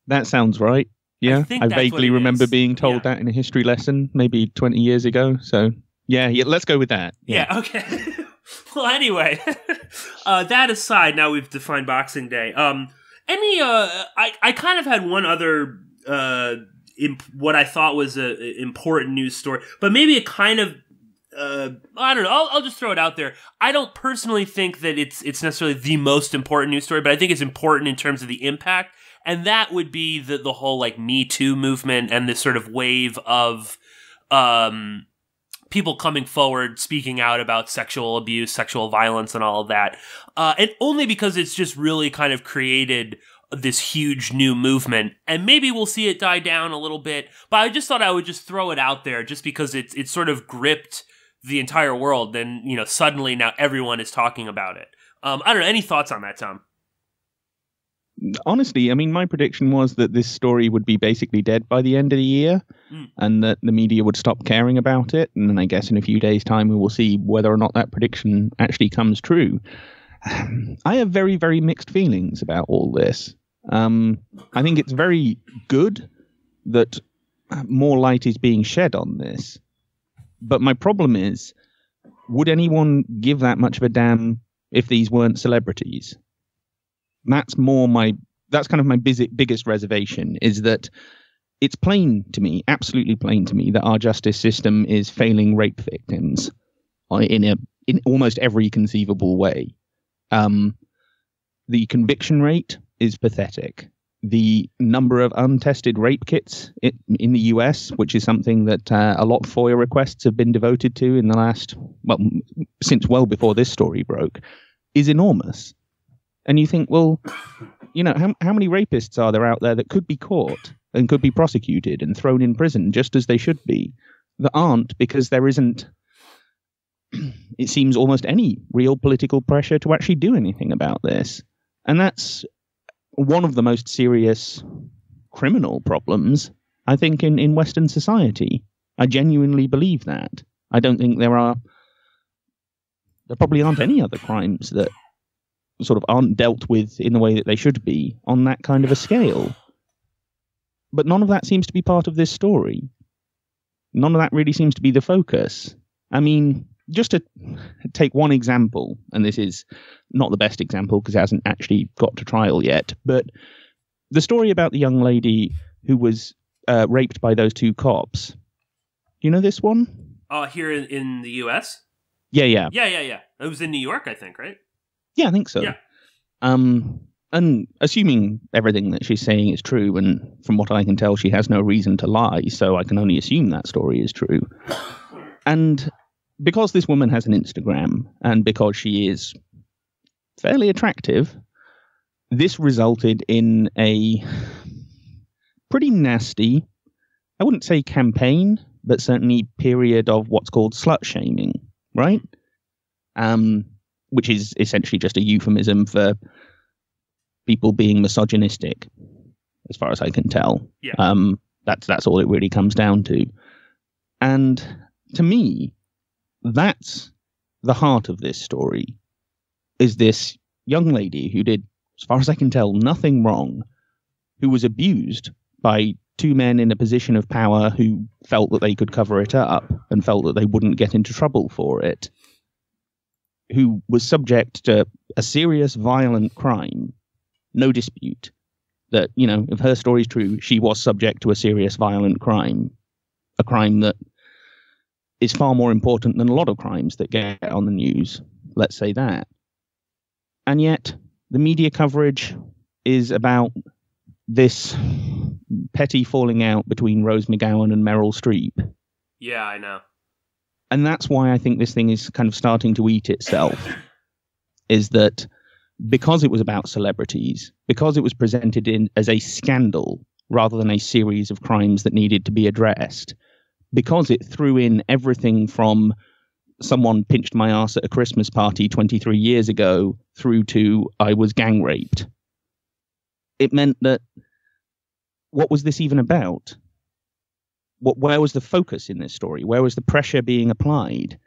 That sounds right. Yeah, I vaguely remember being told that in a history lesson maybe 20 years ago. So, yeah, let's go with that. Yeah, okay. Well, anyway, that aside, now we've defined Boxing Day. I kind of had one other, what I thought was an important news story, but maybe it kind of, I don't know, I'll just throw it out there. I don't personally think that it's necessarily the most important news story, but I think it's important in terms of the impact. And that would be the whole like Me Too movement and this sort of wave of people coming forward, speaking out about sexual abuse, sexual violence, and all of that. And only because it's just really kind of created this huge new movement. And maybe we'll see it die down a little bit. But I just thought I would just throw it out there just because it's sort of gripped the entire world. And, you know, suddenly now everyone is talking about it. I don't know. Any thoughts on that, Tom? Honestly, I mean, my prediction was that this story would be basically dead by the end of the year and that the media would stop caring about it. And then I guess in a few days' time, we will see whether or not that prediction actually comes true. I have very, very mixed feelings about all this. I think it's very good that more light is being shed on this. But my problem is, would anyone give that much of a damn if these weren't celebrities? That's kind of my biggest reservation, is that it's plain to me, absolutely plain to me, that our justice system is failing rape victims in almost every conceivable way. The conviction rate is pathetic. The number of untested rape kits in the US, which is something that a lot of FOIA requests have been devoted to in the last, since well before this story broke, is enormous. And you think, well, you know, how many rapists are there out there that could be caught and could be prosecuted and thrown in prison just as they should be, that aren't, because there isn't, it seems, almost any real political pressure to actually do anything about this. And that's one of the most serious criminal problems, I think, in Western society. I genuinely believe that. I don't think there probably aren't any other crimes that sort of aren't dealt with in the way that they should be on that kind of a scale. But none of that seems to be part of this story. None of that really seems to be the focus. I mean, just to take one example, and this is not the best example because it hasn't actually got to trial yet, but the story about the young lady who was raped by those two cops. Do you know this one? Here in the U.S.? Yeah. Yeah. It was in New York, I think, right? Yeah, I think so. Yeah. And assuming everything that she's saying is true, and from what I can tell, she has no reason to lie, so I can only assume that story is true. And because this woman has an Instagram, and because she is fairly attractive, this resulted in a pretty nasty, I wouldn't say campaign, but certainly period of what's called slut-shaming, right? Which is essentially just a euphemism for people being misogynistic, as far as I can tell. Yeah. That's all it really comes down to. And to me, that's the heart of this story, is this young lady who did, as far as I can tell, nothing wrong, who was abused by two men in a position of power who felt that they could cover it up and felt that they wouldn't get into trouble for it, who was subject to a serious violent crime. No dispute that, you know, if her story is true, she was subject to a serious violent crime, a crime that is far more important than a lot of crimes that get on the news. Let's say that. And yet the media coverage is about this petty falling out between Rose McGowan and Meryl Streep. Yeah, I know. And that's why I think this thing is kind of starting to eat itself, is that because it was about celebrities, because it was presented as a scandal rather than a series of crimes that needed to be addressed, because it threw in everything from someone pinched my ass at a Christmas party 23 years ago through to I was gang raped, it meant that what was this even about? Where was the focus in this story? Where was the pressure being applied?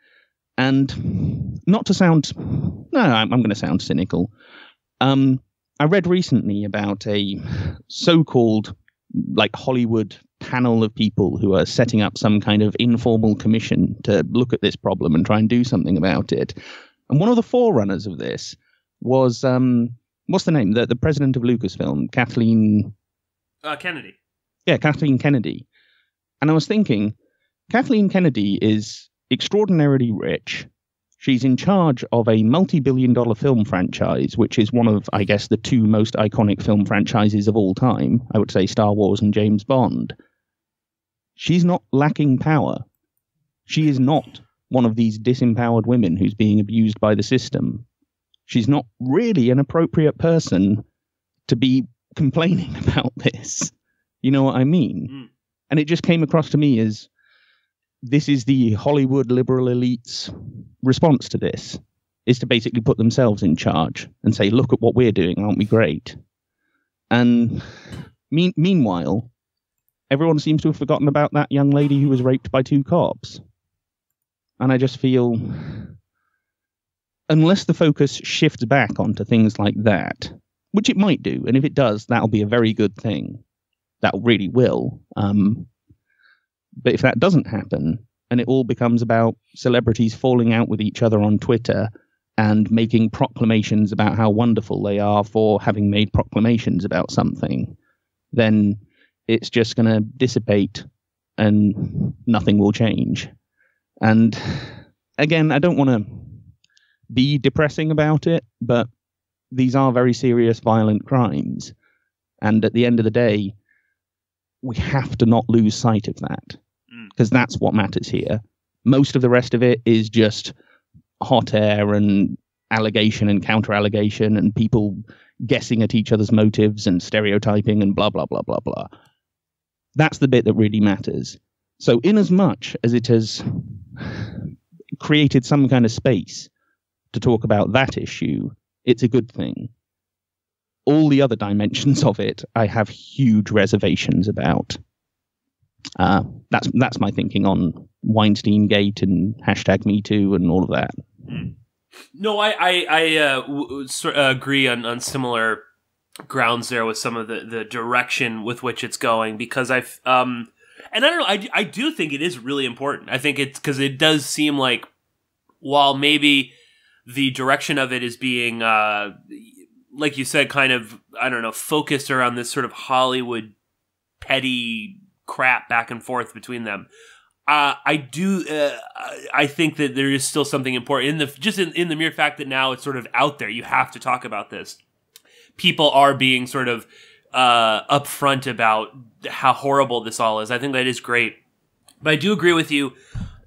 And not to sound... No, I'm going to sound cynical. I read recently about a so-called like Hollywood panel of people who are setting up some kind of informal commission to look at this problem and try and do something about it. And one of the forerunners of this was... what's the name? The president of Lucasfilm, Kathleen... Kennedy. Yeah, Kathleen Kennedy. And I was thinking, Kathleen Kennedy is extraordinarily rich. She's in charge of a multi-billion-dollar film franchise, which is one of, I guess, the two most iconic film franchises of all time. I would say Star Wars and James Bond. She's not lacking power. She is not one of these disempowered women who's being abused by the system. She's not really an appropriate person to be complaining about this. You know what I mean? Mm. And it just came across to me as this is the Hollywood liberal elite's response to this, is to basically put themselves in charge and say, look at what we're doing, aren't we great? And meanwhile, everyone seems to have forgotten about that young lady who was raped by two cops. And I just feel, unless the focus shifts back onto things like that, which it might do, and if it does, that'll be a very good thing. That really will. But if that doesn't happen, and it all becomes about celebrities falling out with each other on Twitter and making proclamations about how wonderful they are for having made proclamations about something, then it's just going to dissipate and nothing will change. And again, I don't want to be depressing about it, but these are very serious, violent crimes. And at the end of the day, we have to not lose sight of that, because that's what matters here. Most of the rest of it is just hot air and allegation and counter-allegation and people guessing at each other's motives and stereotyping and blah, blah, blah, blah, blah. That's the bit that really matters. So in as much as it has created some kind of space to talk about that issue, it's a good thing. All the other dimensions of it, I have huge reservations about. That's my thinking on Weinstein Gate and #MeToo and all of that. No, I agree on similar grounds there with some of the direction with which it's going, because and I don't know, I do think it is really important. I think it's because it does seem like, while maybe the direction of it is being like you said, kind of, I don't know, focused around this sort of Hollywood petty crap back and forth between them. I think that there is still something important in the mere fact that now it's sort of out there. You have to talk about this, people are being sort of upfront about how horrible this all is. I think that is great. But I do agree with you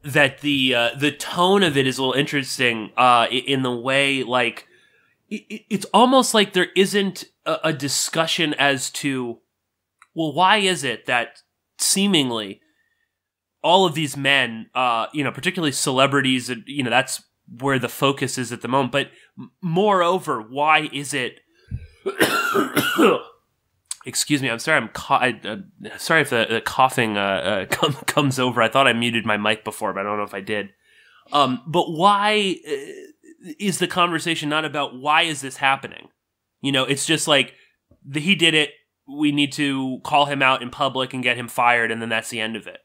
that the tone of it is a little interesting in the way, like, it's almost like there isn't a discussion as to, well, why is it that seemingly all of these men, particularly celebrities, that's where the focus is at the moment. But moreover, why is it? Excuse me. I'm sorry. Sorry if the coughing comes over. I thought I muted my mic before, but I don't know if I did. But why is the conversation not about why is this happening? It's just like he did it. We need to call him out in public and get him fired, and then that's the end of it.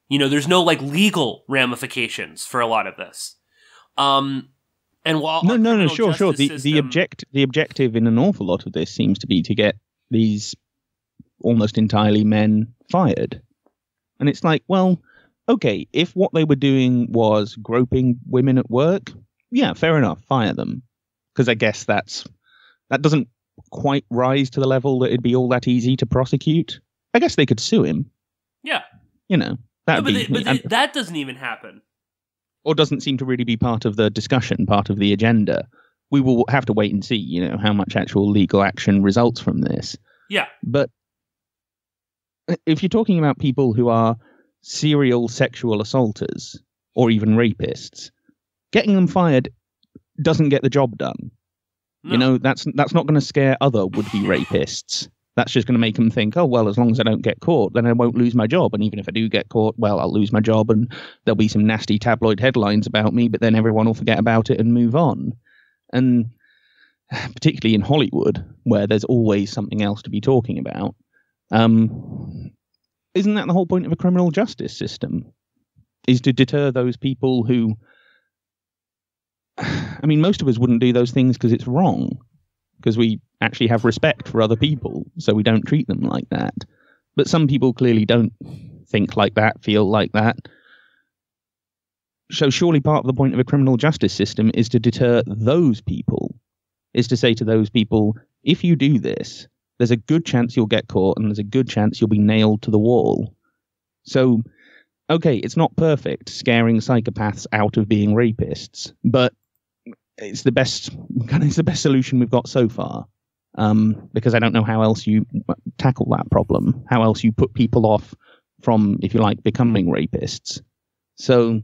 There's no like legal ramifications for a lot of this. And while no, sure. System, The objective in an awful lot of this seems to be to get these almost entirely men fired, and it's like, well, okay, if what they were doing was groping women at work, yeah, fair enough, fire them, because I guess that doesn't quite rise to the level that it'd be all that easy to prosecute. I guess they could sue him. Yeah, that doesn't even happen. Or doesn't seem to really be part of the discussion, part of the agenda. We will have to wait and see, how much actual legal action results from this. Yeah. But if you're talking about people who are serial sexual assaulters or even rapists, getting them fired doesn't get the job done. No. That's not going to scare other would-be rapists. That's just going to make them think, oh, well, as long as I don't get caught, then I won't lose my job. And even if I do get caught, well, I'll lose my job and there'll be some nasty tabloid headlines about me, but then everyone will forget about it and move on. And particularly in Hollywood, where there's always something else to be talking about, isn't that the whole point of a criminal justice system? Is to deter those people who... I mean, most of us wouldn't do those things because it's wrong, because we actually have respect for other people, so we don't treat them like that. But some people clearly don't think like that, feel like that. So surely part of the point of a criminal justice system is to deter those people, is to say to those people, if you do this, there's a good chance you'll get caught and there's a good chance you'll be nailed to the wall. So, okay, it's not perfect scaring psychopaths out of being rapists, but it's the best solution we've got so far. Because I don't know how else you tackle that problem, how else you put people off from, if you like, becoming rapists. So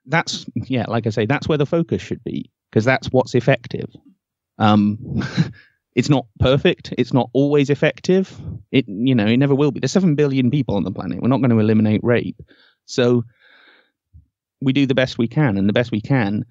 that's, like I say, that's where the focus should be, because that's what's effective. It's not perfect. It's not always effective. It never will be. There's 7 billion people on the planet. We're not going to eliminate rape. So we do the best we can, and the best we can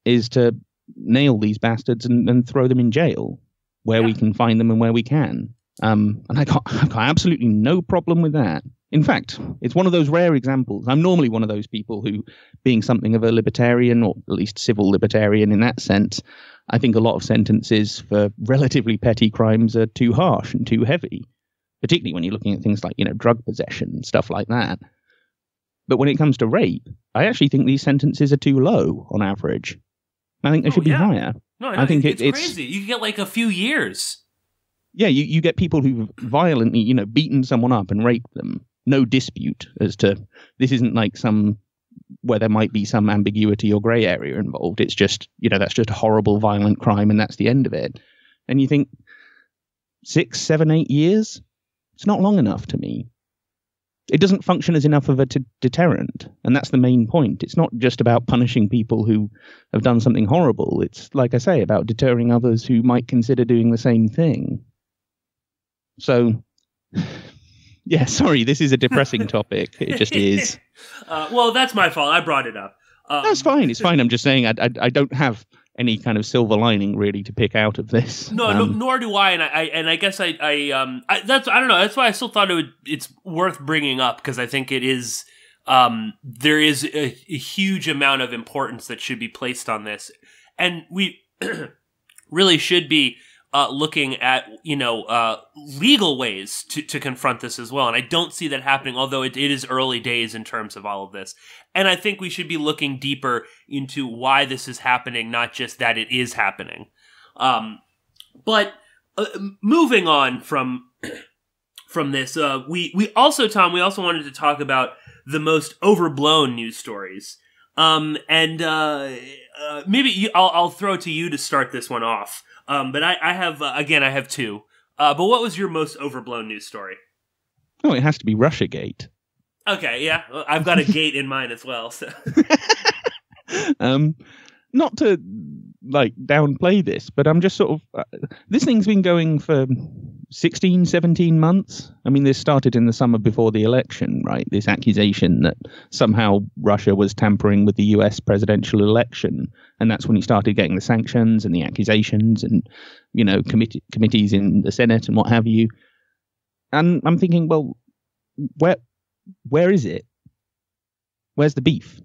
is to nail these bastards and throw them in jail where we can find them and where we can. And I've got absolutely no problem with that. In fact, it's one of those rare examples. I'm normally one of those people who, being something of a libertarian, or at least civil libertarian in that sense, I think a lot of sentences for relatively petty crimes are too harsh and too heavy, particularly when you're looking at things like, drug possession and stuff like that. But when it comes to rape, I actually think these sentences are too low on average. I think they should be higher. No, I think it's crazy. You can get like a few years. Yeah, you get people who've violently, beaten someone up and raped them. No dispute as to, this isn't like some where there might be some ambiguity or grey area involved. It's just, that's just a horrible, violent crime, and that's the end of it. And you think 6, 7, 8 years? It's not long enough to me. It doesn't function as enough of a deterrent, and that's the main point. It's not just about punishing people who have done something horrible. It's, like I say, about deterring others who might consider doing the same thing. So, yeah, sorry, this is a depressing topic. It just is. Well, that's my fault. I brought it up. That's fine. It's fine. I'm just saying I don't have any kind of silver lining really to pick out of this. No, nor do I. And I guess I don't know. That's why I still thought it's worth bringing up, because I think it is. There is a huge amount of importance that should be placed on this, and we really should be looking at legal ways to confront this as well. And I don't see that happening, although it is early days in terms of all of this. And I think we should be looking deeper into why this is happening, not just that it is happening. But moving on from this, we also, Tom, we also wanted to talk about the most overblown news stories. Maybe I'll throw it to you to start this one off. But I have two. But what was your most overblown news story? Oh, it has to be Russia-Gate. Okay, yeah. I've got a gate in mind as well. So. Not to downplay this, but I'm just sort of this thing's been going for 16, 17 months. I mean, this started in the summer before the election, right? This accusation that somehow Russia was tampering with the US presidential election, and that's when he started getting the sanctions and the accusations and, committees in the Senate and what have you. And I'm thinking, well, where is it? Where's the beef?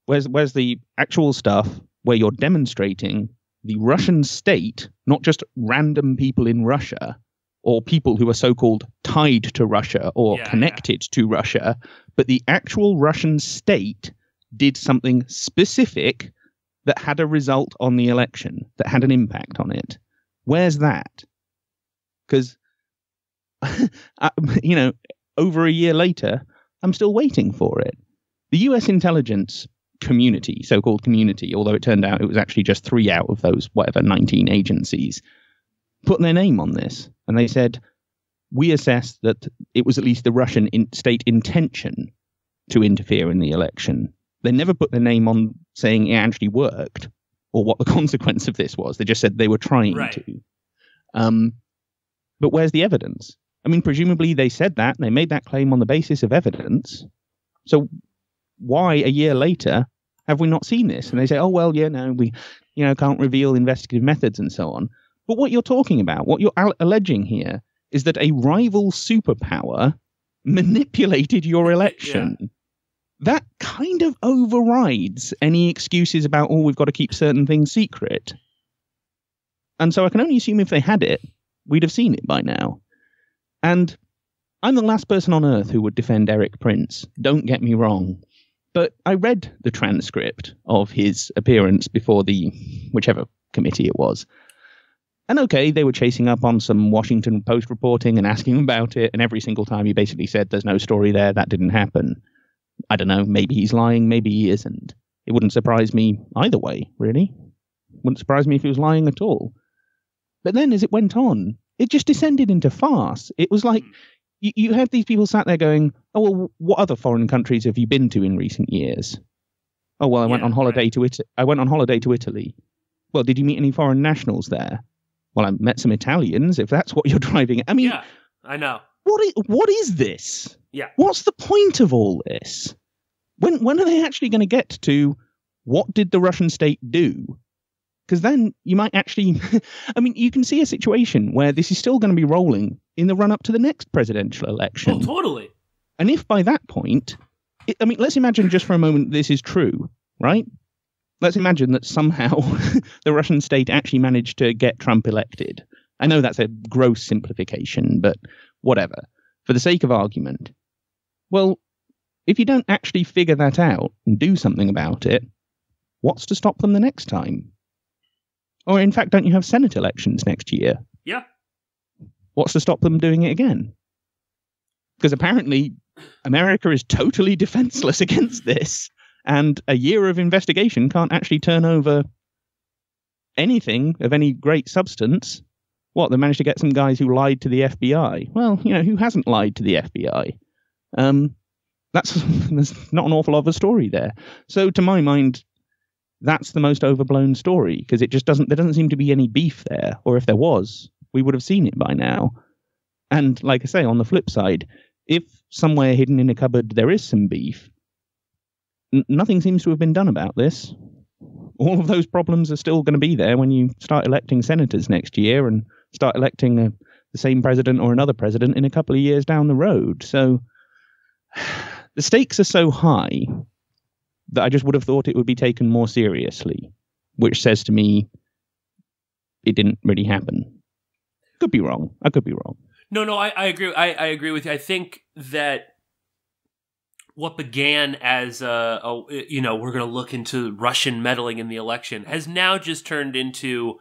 Where's the actual stuff where you're demonstrating the Russian state, not just random people in Russia or people who are so-called tied to Russia or connected to Russia, but the actual Russian state did something specific that had a result on the election, that had an impact on it? Where's that? Because, over a year later, I'm still waiting for it. The US intelligence community, so-called community, although it turned out it was actually just 3 out of those, 19 agencies, put their name on this. And they said, we assessed that it was at least the Russian state intention to interfere in the election. They never put their name on saying it actually worked or what the consequence of this was. They just said they were trying to. But where's the evidence? I mean, presumably they said that, and they made that claim on the basis of evidence. So why a year later have we not seen this? And they say, oh, well, we can't reveal investigative methods and so on. But what you're talking about, what you're alleging here, is that a rival superpower manipulated your election. Yeah. That kind of overrides any excuses about, we've got to keep certain things secret. And so I can only assume if they had it, we'd have seen it by now. And I'm the last person on earth who would defend Eric Prince. Don't get me wrong. But I read the transcript of his appearance before the whichever committee it was. And okay, they were chasing up on some Washington Post reporting and asking him about it. And every single time he basically said, there's no story there. That didn't happen. I don't know. Maybe he's lying. Maybe he isn't. It wouldn't surprise me either way, really. Wouldn't surprise me if he was lying at all. But then as it went on, it just descended into farce. It was like you had these people sat there going, oh, well, what other foreign countries have you been to in recent years? Oh, well, I went on holiday to Italy. Well, did you meet any foreign nationals there? Well, I met some Italians, if that's what you're driving at. I mean, yeah, I know. What is this? Yeah. What's the point of all this? When are they actually going to get to what did the Russian state do? Because then you might actually, I mean, you can see a situation where this is still going to be rolling in the run-up to the next presidential election. Oh, totally. And if by that point, let's imagine just for a moment this is true, right? Let's imagine that somehow the Russian state actually managed to get Trump elected. I know that's a gross simplification, but whatever. For the sake of argument. Well, if you don't actually figure that out and do something about it, what's to stop them the next time? Or in fact, don't you have Senate elections next year? Yeah. What's to stop them doing it again? Because apparently America is totally defenseless against this. And a year of investigation can't actually turn over anything of any great substance. What, they managed to get some guys who lied to the FBI? Well, who hasn't lied to the FBI? There's not an awful lot of a story there. So to my mind, that's the most overblown story, because there doesn't seem to be any beef there. Or if there was, we would have seen it by now. And like I say, on the flip side, if somewhere hidden in a cupboard there is some beef, nothing seems to have been done about this. All of those problems are still going to be there when you start electing senators next year and start electing the same president or another president in a couple of years down the road. So the stakes are so high that I just would have thought it would be taken more seriously, which says to me it didn't really happen. Could be wrong. I could be wrong. No, I agree. I agree with you. I think that what began as we're going to look into Russian meddling in the election has now just turned into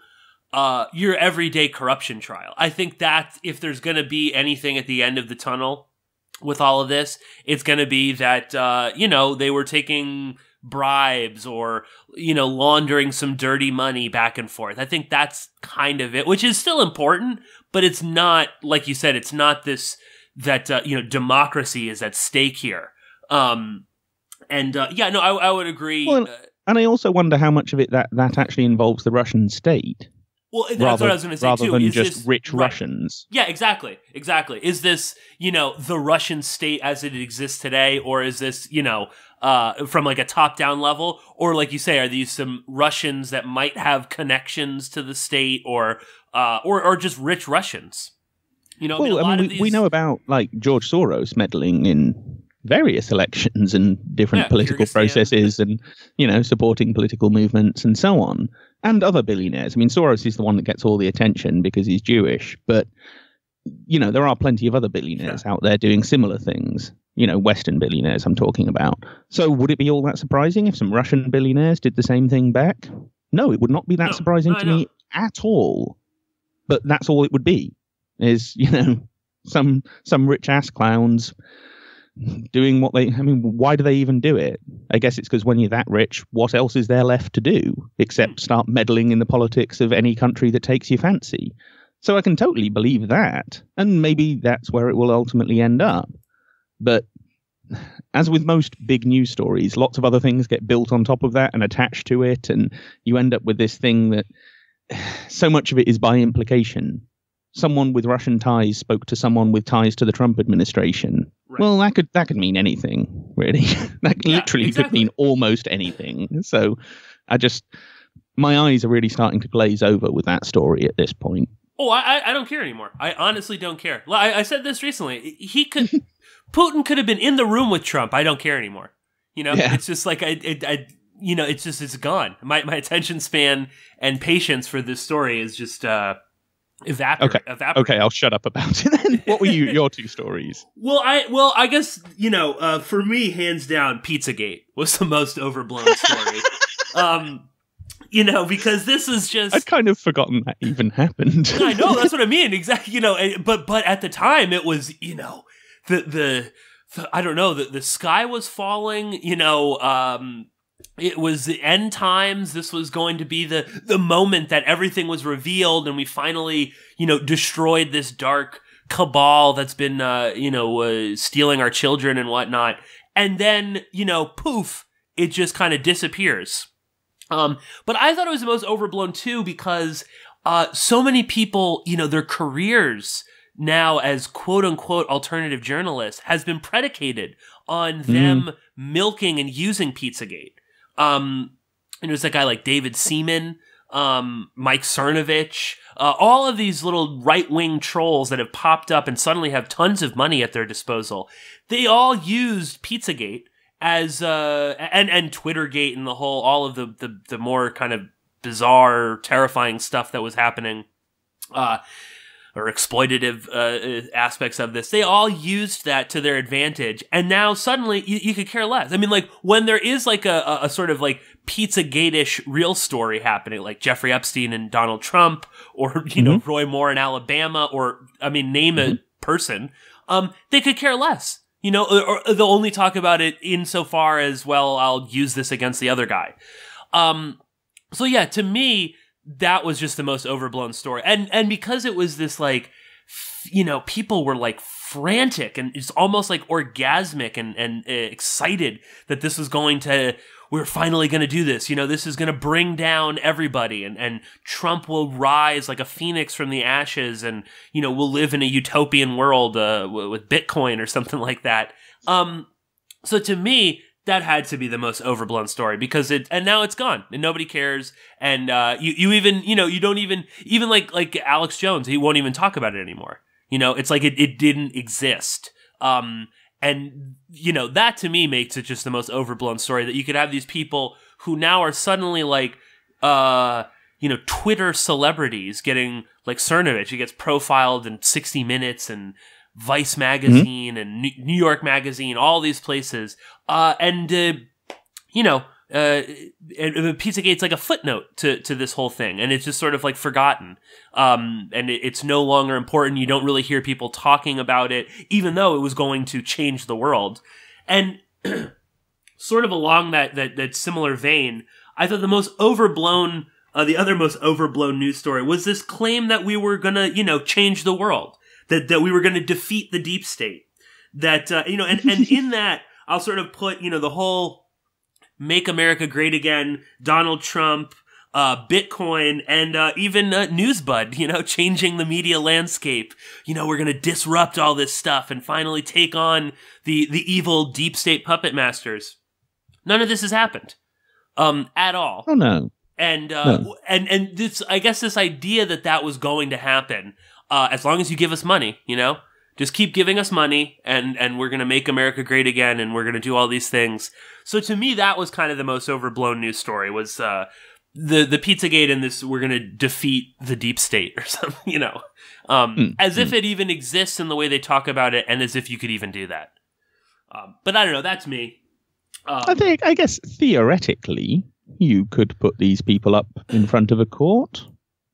your everyday corruption trial. I think that if there's going to be anything at the end of the tunnel with all of this, it's going to be that, they were taking bribes or, laundering some dirty money back and forth. I think that's kind of it, which is still important, but it's not, like you said, it's not this, that, democracy is at stake here. I would agree. Well, and I also wonder how much of it that actually involves the Russian state. Well, that's what I was going to say, too. Rather than just rich Russians. Yeah, exactly. Is this, the Russian state as it exists today, or is this, from like a top-down level? Or like you say, are these some Russians that might have connections to the state, or just rich Russians? We know about like George Soros meddling in various elections and different political processes and, supporting political movements and so on. And other billionaires. I mean, Soros is the one that gets all the attention because he's Jewish. But, there are plenty of other billionaires out there doing similar things. Western billionaires I'm talking about. So would it be all that surprising if some Russian billionaires did the same thing back? No, it would not be that surprising to me at all. But that's all it would be, is, some rich ass clowns doing why do they even do it? I guess it's because when you're that rich, what else is there left to do except start meddling in the politics of any country that takes your fancy? So I can totally believe that, and maybe that's where it will ultimately end up. But as with most big news stories, lots of other things get built on top of that and attached to it, and you end up with this thing that so much of it is by implication. Someone with Russian ties spoke to someone with ties to the Trump administration. Right. Well, that could mean anything, really. That literally could mean almost anything. So my eyes are really starting to glaze over with that story at this point. Oh, I don't care anymore. I honestly don't care. I said this recently. Putin could have been in the room with Trump. I don't care anymore. It's just like it's gone. My attention span and patience for this story is just evaporate. Okay, I'll shut up about it then. What were your two stories? Well, I guess, for me, hands down, Pizzagate was the most overblown story. Because this is just... I'd kind of forgotten that even happened. I know, that's what I mean. Exactly, but at the time it was, the I don't know, the sky was falling, it was the end times. This was going to be the moment that everything was revealed, and we finally, destroyed this dark cabal that's been, stealing our children and whatnot. And then, poof, it just kind of disappears. But I thought it was the most overblown too, because so many people, their careers now as quote unquote alternative journalists has been predicated on them milking and using Pizzagate. There's a guy like David Seaman, Mike Cernovich, all of these little right-wing trolls that have popped up and suddenly have tons of money at their disposal. They all used Pizzagate as, and Twittergate and all of the more kind of bizarre, terrifying stuff that was happening, or exploitative aspects of this. They all used that to their advantage, and now suddenly you could care less. I mean, like, when there is like a sort of like Pizzagate-ish real story happening, like Jeffrey Epstein and Donald Trump, or Roy Moore in Alabama, or name a person, they could care less. Or they'll only talk about it insofar as, well, I'll use this against the other guy. So yeah, to me, that was just the most overblown story. And because it was this, like, people were like frantic and it's almost like orgasmic and excited that this was we're finally going to do this. This is going to bring down everybody, and Trump will rise like a phoenix from the ashes, and, we'll live in a utopian world with Bitcoin or something like that. So to me, that had to be the most overblown story, because and now it's gone and nobody cares. And you even, you don't even like Alex Jones, he won't even talk about it anymore. It's like it didn't exist. And, that to me makes it just the most overblown story, that you could have these people who now are suddenly like, Twitter celebrities, getting like Cernovich, he gets profiled in 60 Minutes and Vice magazine and New York magazine, all these places. Pizzagate's like a footnote to this whole thing, and it's just sort of like forgotten. And it's no longer important. You don't really hear people talking about it, even though it was going to change the world. And sort of along that similar vein, I thought the other most overblown news story was this claim that we were gonna, change the world, that we were gonna defeat the deep state. That, and in that, I'll sort of put, the whole Make America Great Again, Donald Trump, Bitcoin, and even Newsbud, changing the media landscape. We're going to disrupt all this stuff and finally take on the evil deep state puppet masters. None of this has happened at all. Oh, no. And No. and this, I guess this idea that was going to happen, as long as you give us money, just keep giving us money, and we're going to make America great again, and we're going to do all these things. So to me, that was kind of the most overblown news story, was the Pizzagate and this, we're going to defeat the deep state or something, as if it even exists in the way they talk about it, and as if you could even do that. But I don't know, that's me. I guess theoretically, you could put these people up in front of a court,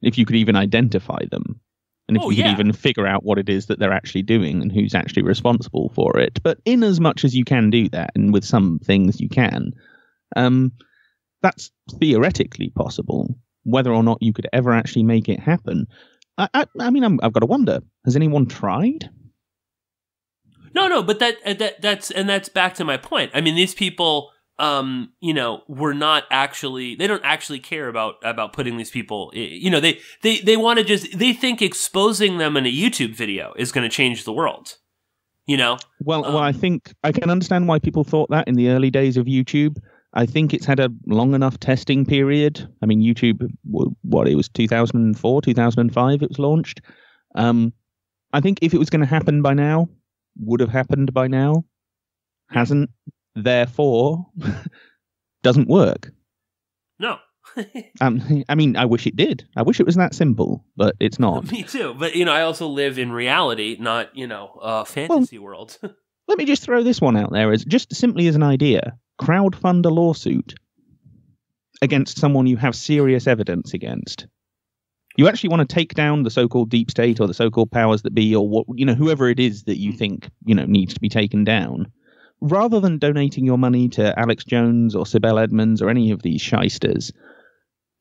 if you could even identify them. And if you could even figure out what it is that they're actually doing and who's actually responsible for it. But in as much as you can do that, and with some things you can, that's theoretically possible. Whether or not you could ever actually make it happen, I've got to wonder: has anyone tried? No, but that's back to my point. I mean, these people, were not actually, they don't actually care about putting these people, they want to they think exposing them in a YouTube video is going to change the world, Well, I think I can understand why people thought that in the early days of YouTube. I think it's had a long enough testing period. I mean, YouTube, it was 2004, 2005 it was launched. I think if it was going to happen by now, would have happened by now. Hasn't. Therefore, doesn't work. No. I wish it did. I wish it was that simple, but it's not. Me too. But, I also live in reality, not, a fantasy world. Let me just throw this one out there as just simply as an idea. Crowdfund a lawsuit against someone you have serious evidence against. You actually want to take down the so-called deep state or the so-called powers that be, or what, whoever it is that you think, needs to be taken down. Rather than donating your money to Alex Jones or Sibel Edmonds or any of these shysters,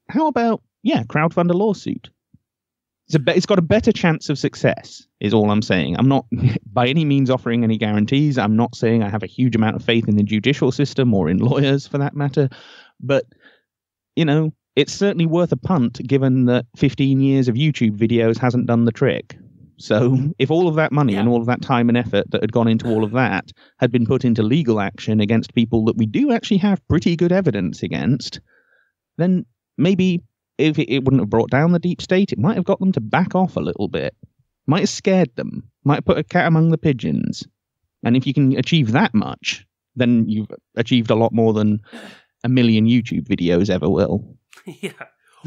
how about, crowdfund a lawsuit? It's got a better chance of success, is all I'm saying. I'm not by any means offering any guarantees. I'm not saying I have a huge amount of faith in the judicial system or in lawyers for that matter. But, it's certainly worth a punt given that 15 years of YouTube videos hasn't done the trick. So if all of that money and all of that time and effort that had gone into all of that had been put into legal action against people that we do actually have pretty good evidence against, then maybe if it wouldn't have brought down the deep state, it might have got them to back off a little bit. Might have scared them. Might have put a cat among the pigeons. And if you can achieve that much, then you've achieved a lot more than a million YouTube videos ever will. Yeah.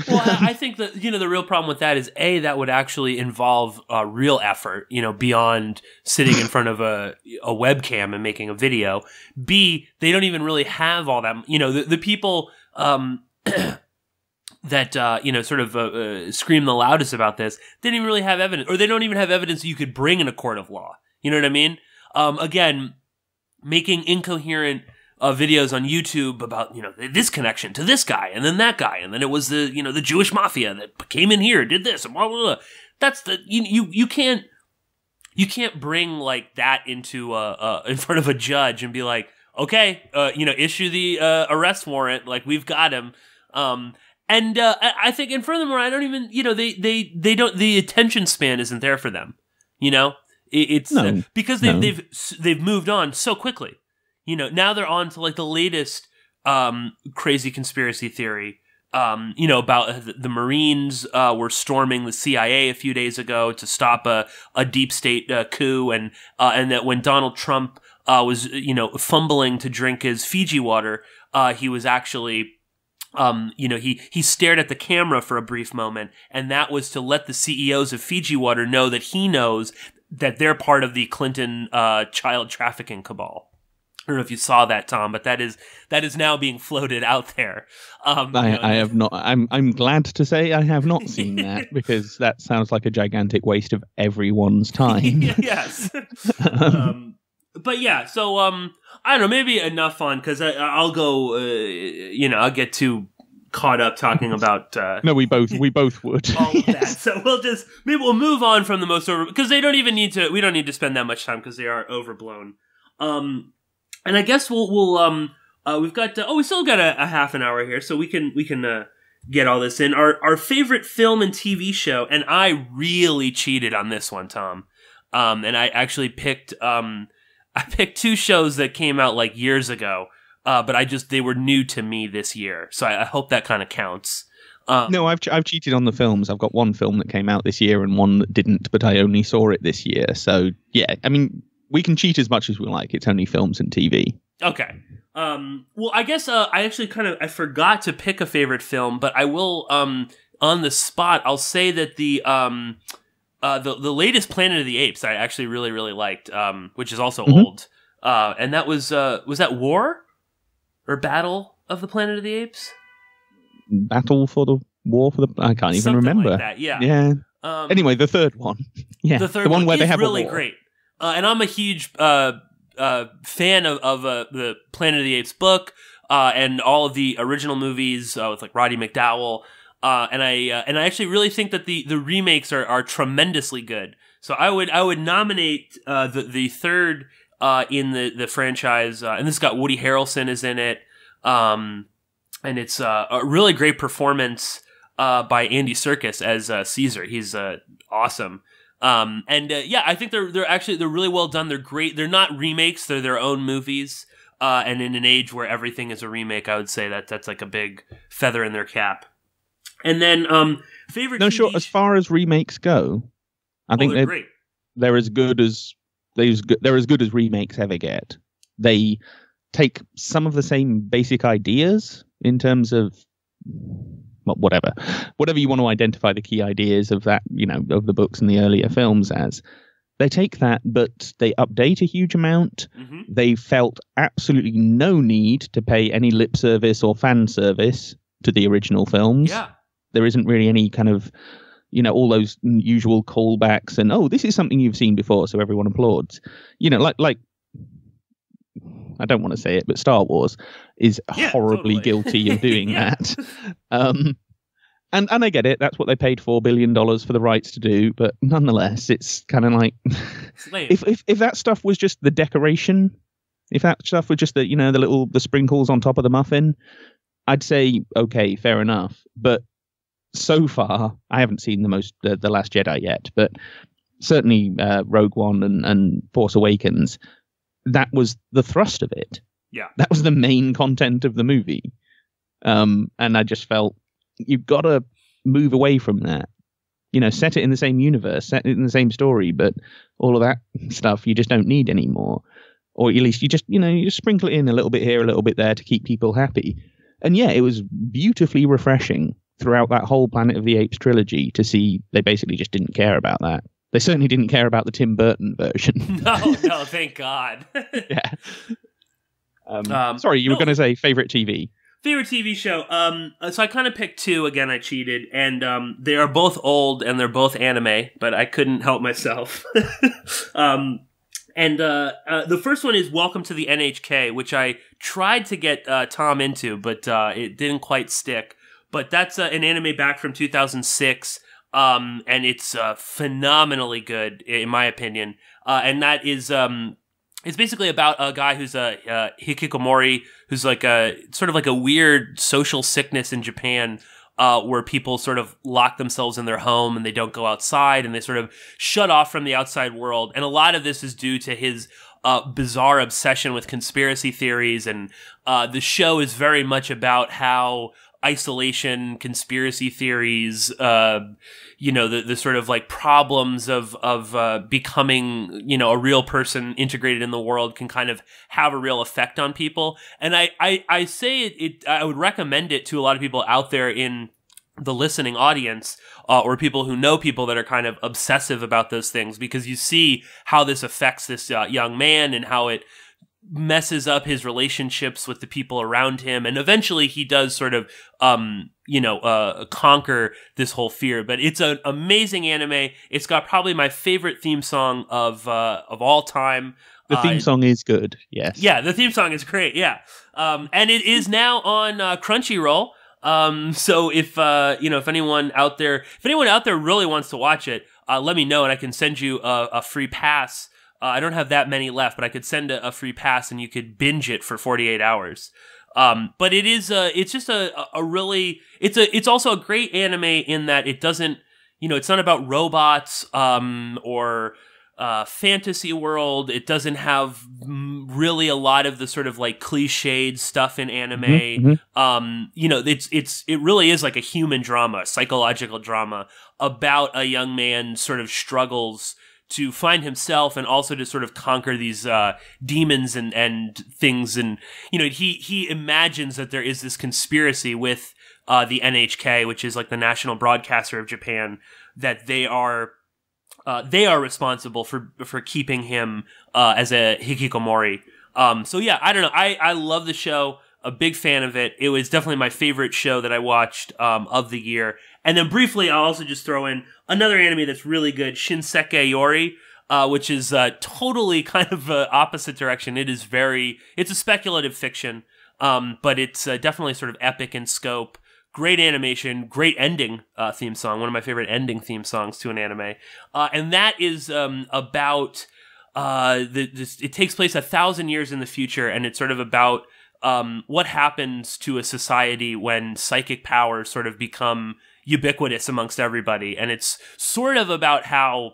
Well, I think that, the real problem with that is, A, that would actually involve real effort, beyond sitting in front of a webcam and making a video. B, they don't even really have all that, the people that, sort of scream the loudest about this, they didn't even really have evidence, or they don't even have evidence that you could bring in a court of law. You know what I mean? Again, making incoherent videos on YouTube about, this connection to this guy and then that guy. And then it was the, the Jewish mafia that came in here, did this and blah, blah, blah. That's the, you can't bring like that into, in front of a judge and be like, okay, issue the, arrest warrant. Like we've got him. I think, and furthermore, I don't even, they don't, the attention span isn't there for them, it's because they've moved on so quickly. Now they're on to like the latest crazy conspiracy theory, about the Marines were storming the CIA a few days ago to stop a deep state coup, and that when Donald Trump was fumbling to drink his Fiji water, he was actually he stared at the camera for a brief moment, and that was to let the CEOs of Fiji water know that he knows that they're part of the Clinton child trafficking cabal. I don't know if you saw that, Tom, but that is now being floated out there. I have not. I'm glad to say I have not seen that, because that sounds like a gigantic waste of everyone's time. Yes. But yeah, so I don't know, maybe enough on, because I'll go. I'll get too caught up talking about. No, we both would. All of that. So we'll move on from the most over, because they don't even need to. We don't need to spend that much time because they are overblown. And I guess we've got we still got a half an hour here, so we can get all this in. Our favorite film and TV show, and I really cheated on this one, Tom. And I actually picked two shows that came out like years ago, but they were new to me this year, so I hope that kind of counts. No, I've cheated on the films. I've got one film that came out this year and one that didn't, but I only saw it this year. So yeah, I mean, we can cheat as much as we like. It's only films and TV. Okay. Well, I guess I actually I forgot to pick a favorite film, but I will on the spot. I'll say that the latest Planet of the Apes I actually really, really liked, which is also old. And that was that War or Battle of the Planet of the Apes? Battle for the War for the... I can't even remember. Like that, yeah. Yeah. Anyway, the third one. Yeah, the one where they have really a war. Great. And I'm a huge fan of the Planet of the Apes book and all of the original movies with like Roddy McDowell. And I actually really think that the remakes are tremendously good. So I would nominate the third in the franchise, and this got Woody Harrelson is in it, and it's a really great performance by Andy Serkis as Caesar. He's awesome. I think they're really well done. They're great. They're not remakes. They're their own movies. And in an age where everything is a remake, I would say that's like a big feather in their cap. And then favorite. No, sure. As far as remakes go, I think they're great. They're as good as remakes ever get. They take some of the same basic ideas in terms of whatever you want to identify the key ideas of that, of the books and the earlier films as. They take that, but they update a huge amount. Mm-hmm. They felt absolutely no need to pay any lip service or fan service to the original films. Yeah. There isn't really any kind of, all those usual callbacks and, oh, this is something you've seen before, so everyone applauds. Like I don't want to say it, but Star Wars is horribly guilty of doing that. And I get it. That's what they paid $4 billion for the rights to do. But nonetheless, it's kind of like, if that stuff was just the decoration, if that stuff was just the sprinkles on top of the muffin, I'd say, okay, fair enough. But so far, I haven't seen the Last Jedi yet, but certainly Rogue One and Force Awakens, that was the thrust of it. Yeah. That was the main content of the movie. And I just felt, you've got to move away from that. Set it in the same universe, set it in the same story, but all of that stuff you just don't need anymore. Or at least you just sprinkle it in a little bit here, a little bit there to keep people happy. And yeah, it was beautifully refreshing throughout that whole Planet of the Apes trilogy to see they basically just didn't care about that. They certainly didn't care about the Tim Burton version. No, thank God. Yeah. Sorry, you were going to say favorite TV. Favorite TV show. So I kind of picked two. Again, I cheated, and they are both old and they're both anime, but I couldn't help myself. And the first one is Welcome to the NHK, which I tried to get Tom into, but it didn't quite stick. But that's an anime back from 2006, and it's phenomenally good, in my opinion. And that is... It's basically about a guy who's a hikikomori, who's like a sort of like a weird social sickness in Japan, where people sort of lock themselves in their home and they don't go outside and they sort of shut off from the outside world. And a lot of this is due to his bizarre obsession with conspiracy theories. And the show is very much about how isolation, conspiracy theories, the sort of like problems of becoming, a real person integrated in the world can kind of have a real effect on people. And I say I would recommend it to a lot of people out there in the listening audience, or people who know people that are kind of obsessive about those things, because you see how this affects this young man and how it messes up his relationships with the people around him, and eventually he does sort of conquer this whole fear. But it's an amazing anime. It's got probably my favorite theme song of all time. The theme song is good. Yes. Yeah, the theme song is great. Yeah. And it is now on Crunchyroll. So if anyone out there really wants to watch it, let me know and I can send you a free pass. I don't have that many left, but I could send a free pass and you could binge it for 48 hours. But it is it's just it's also a great anime in that it doesn't, it's not about robots or fantasy world. It doesn't have really a lot of the sort of like cliched stuff in anime. It really is like a human drama, a psychological drama about a young man sort of struggles to find himself and also to sort of conquer these demons and things. And, he imagines that there is this conspiracy with the NHK, which is like the national broadcaster of Japan, that they are responsible for keeping him as a hikikomori. So yeah, I don't know. I love the show. A big fan of it. It was definitely my favorite show that I watched of the year. And then briefly, I'll also just throw in another anime that's really good, Shinseki Yori, which is totally kind of opposite direction. It's a speculative fiction, but it's definitely sort of epic in scope. Great animation, great ending theme song. One of my favorite ending theme songs to an anime. And that is about it takes place 1,000 years in the future, and it's sort of about what happens to a society when psychic powers sort of become ubiquitous amongst everybody. And it's sort of about how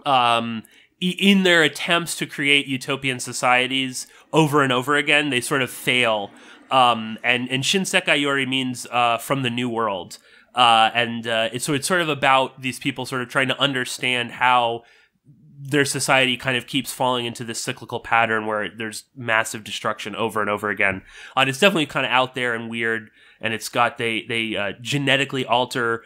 in their attempts to create utopian societies over and over again, they sort of fail. And Shinseki Yori means from the new world. It's sort of about these people sort of trying to understand how their society kind of keeps falling into this cyclical pattern where there's massive destruction over and over again. And it's definitely kind of out there and weird. And it's got, they genetically alter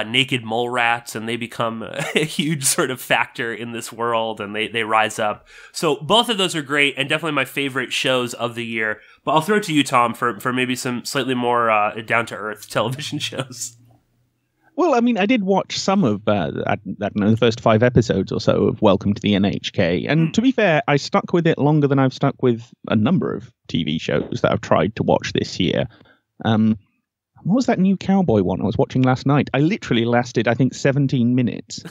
naked mole rats, and they become a huge sort of factor in this world, and they rise up. So both of those are great and definitely my favorite shows of the year. But I'll throw it to you, Tom, for maybe some slightly more down-to-earth television shows. Well, I mean, I did watch some of, the first 5 episodes or so of Welcome to the NHK. And to be fair, I stuck with it longer than I've stuck with a number of TV shows that I've tried to watch this year. What was that new cowboy one I was watching last night? I literally lasted, I think, 17 minutes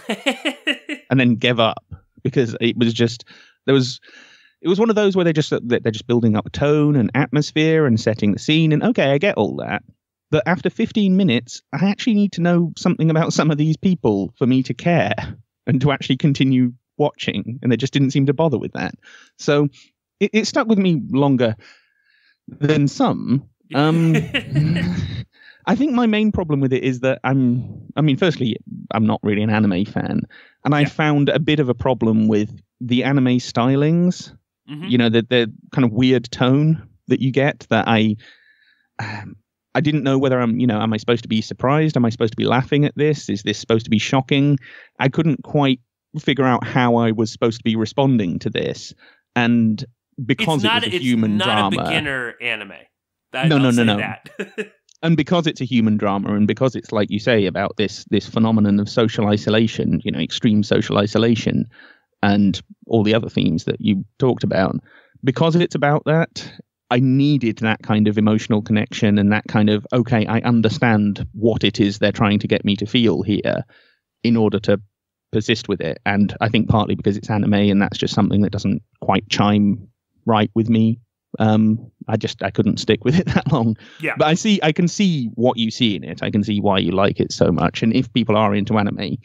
and then gave up because it was just, it was one of those where they're just building up tone and atmosphere and setting the scene. And okay, I get all that. But after 15 minutes, I actually need to know something about some of these people for me to care and to actually continue watching. And they just didn't seem to bother with that. So it stuck with me longer than some. I think my main problem with it is that firstly, I'm not really an anime fan. And I found a bit of a problem with the anime stylings, the kind of weird tone that you get that I didn't know whether am I supposed to be surprised? Am I supposed to be laughing at this? Is this supposed to be shocking? I couldn't quite figure out how I was supposed to be responding to this. And because it was a human drama. It's not a beginner anime. No. And because it's a human drama, and because it's, like you say, about this phenomenon of social isolation, extreme social isolation, and all the other themes that you talked about, because it's about that, I needed that kind of emotional connection and that kind of, okay, I understand what it is they're trying to get me to feel here in order to persist with it. And I think partly because it's anime, and that's just something that doesn't quite chime right with me. I couldn't stick with it that long. Yeah. But I can see what you see in it. I can see why you like it so much. And if people are into anime,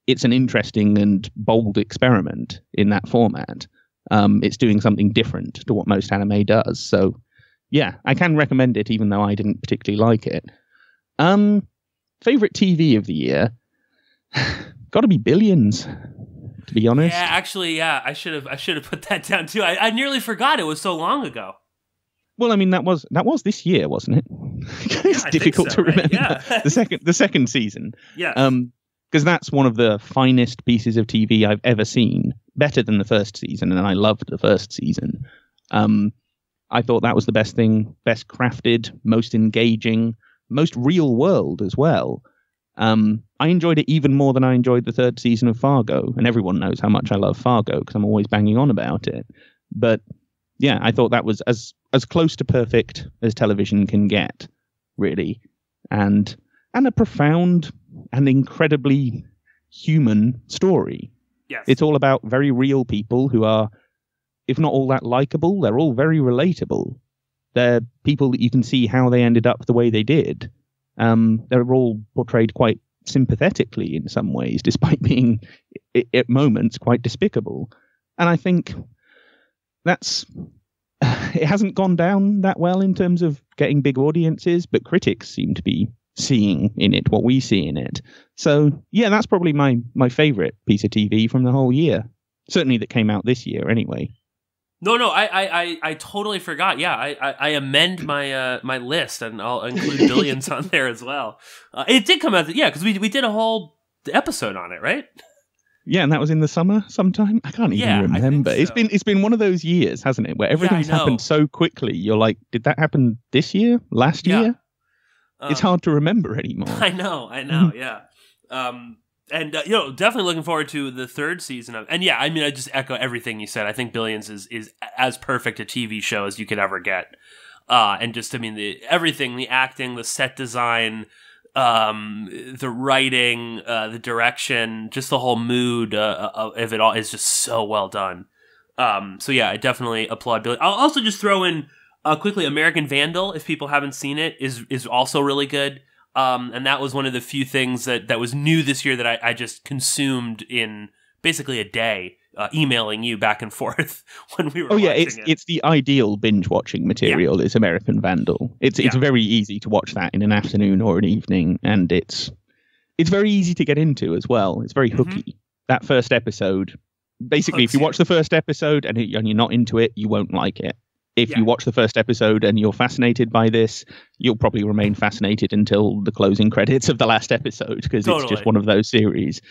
it's an interesting and bold experiment in that format. It's doing something different to what most anime does. So yeah, I can recommend it, even though I didn't particularly like it. Favorite TV of the year? Got to be Billions, to be honest. Yeah, actually, yeah, I should have put that down too. I nearly forgot it was so long ago. Well, I mean, that was this year, wasn't it? It's difficult to remember. Right? Yeah. the second season. Yeah. Because that's one of the finest pieces of TV I've ever seen. Better than the first season, and I loved the first season. I thought that was the best thing, best crafted, most engaging, most real world as well. I enjoyed it even more than I enjoyed the third season of Fargo, and everyone knows how much I love Fargo because I'm always banging on about it. But yeah, I thought that was as close to perfect as television can get, really, and a profound and incredibly human story. Yes. It's all about very real people who are, if not all that likable, they're all very relatable. They're people that you can see how they ended up the way they did. They're all portrayed quite sympathetically in some ways, despite being at moments quite despicable. And I think that's it hasn't gone down that well in terms of getting big audiences, but critics seem to be seeing in it what we see in it. So yeah, that's probably my favorite piece of TV from the whole year. Certainly that came out this year anyway. No, I totally forgot. Yeah, I amend my my list, and I'll include Billions on there as well. It did come out, because we did a whole episode on it, right? Yeah, and that was in the summer sometime. I can't even remember. So. It's been one of those years, hasn't it, where everything's happened so quickly. You're like, did that happen this year? Last year? It's hard to remember anymore. I know. Yeah. And definitely looking forward to the third season of. And yeah, I mean, I just echo everything you said. I think Billions is as perfect a TV show as you could ever get. And just, I mean, everything, the acting, the set design, the writing, the direction, just the whole mood of it all is just so well done. So yeah, I definitely applaud Billions. I'll also just throw in quickly American Vandal, if people haven't seen it, is also really good. And that was one of the few things that was new this year that I just consumed in basically a day, emailing you back and forth when we were watching it. It's the ideal binge-watching material, is American Vandal. It's very easy to watch that in an afternoon or an evening, and it's very easy to get into as well. It's very hooky. Mm-hmm. That first episode, basically, if you watch the first episode and you're not into it, you won't like it. If you watch the first episode and you're fascinated by this, you'll probably remain fascinated until the closing credits of the last episode, because it's just one of those series.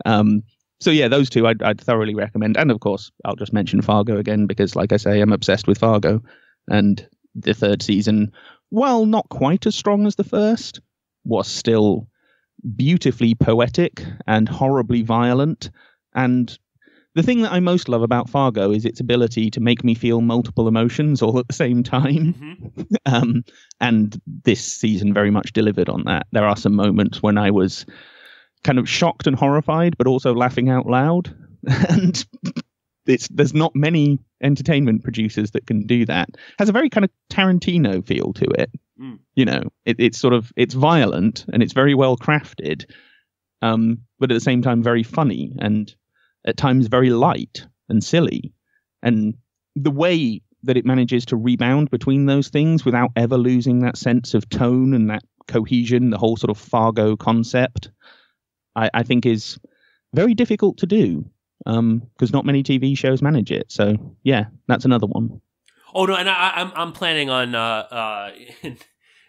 So yeah, those two I'd thoroughly recommend. And of course, I'll just mention Fargo again, because like I say, I'm obsessed with Fargo. And the third season, while not quite as strong as the first, was still beautifully poetic and horribly violent. And the thing that I most love about Fargo is its ability to make me feel multiple emotions all at the same time. Mm-hmm. And this season very much delivered on that. There are some moments when I was kind of shocked and horrified, but also laughing out loud. And there's not many entertainment producers that can do that. It has a very kind of Tarantino feel to it. Mm. It's violent and it's very well crafted, but at the same time very funny and at times very light and silly. And the way that it manages to rebound between those things without ever losing that sense of tone and that cohesion, the whole sort of Fargo concept, I think is very difficult to do, because not many TV shows manage it. So yeah, that's another one. Oh no, and I'm planning on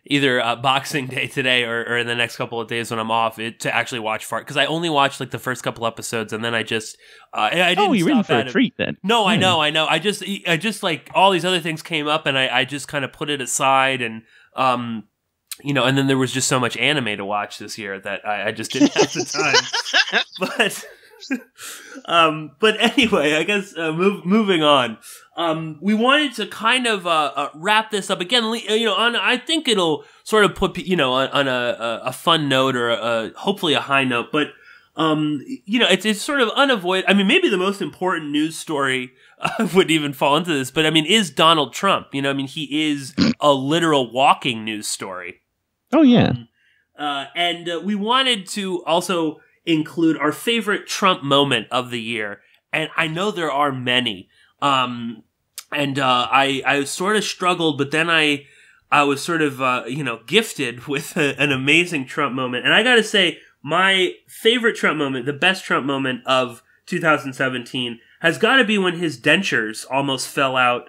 either Boxing Day today or in the next couple of days when I'm off to actually watch Fargo, because I only watched like the first couple episodes, and then I just I didn't. Oh, you're in for a treat then. No, I know. I just like all these other things came up, and I just kind of put it aside, and and then there was just so much anime to watch this year that I just didn't have the time. But anyway, I guess moving on. We wanted to kind of wrap this up again. I think it'll sort of put on a fun note, or hopefully a high note. But it's sort of unavoidable. I mean, maybe the most important news story would even fall into this. But I mean, is Donald Trump? He is a literal walking news story. Oh yeah. And we wanted to also include our favorite Trump moment of the year, and I know there are many. I sort of struggled, but then I was sort of gifted with an amazing Trump moment. And I got to say, my favorite Trump moment, the best Trump moment of 2017, has got to be when his dentures almost fell out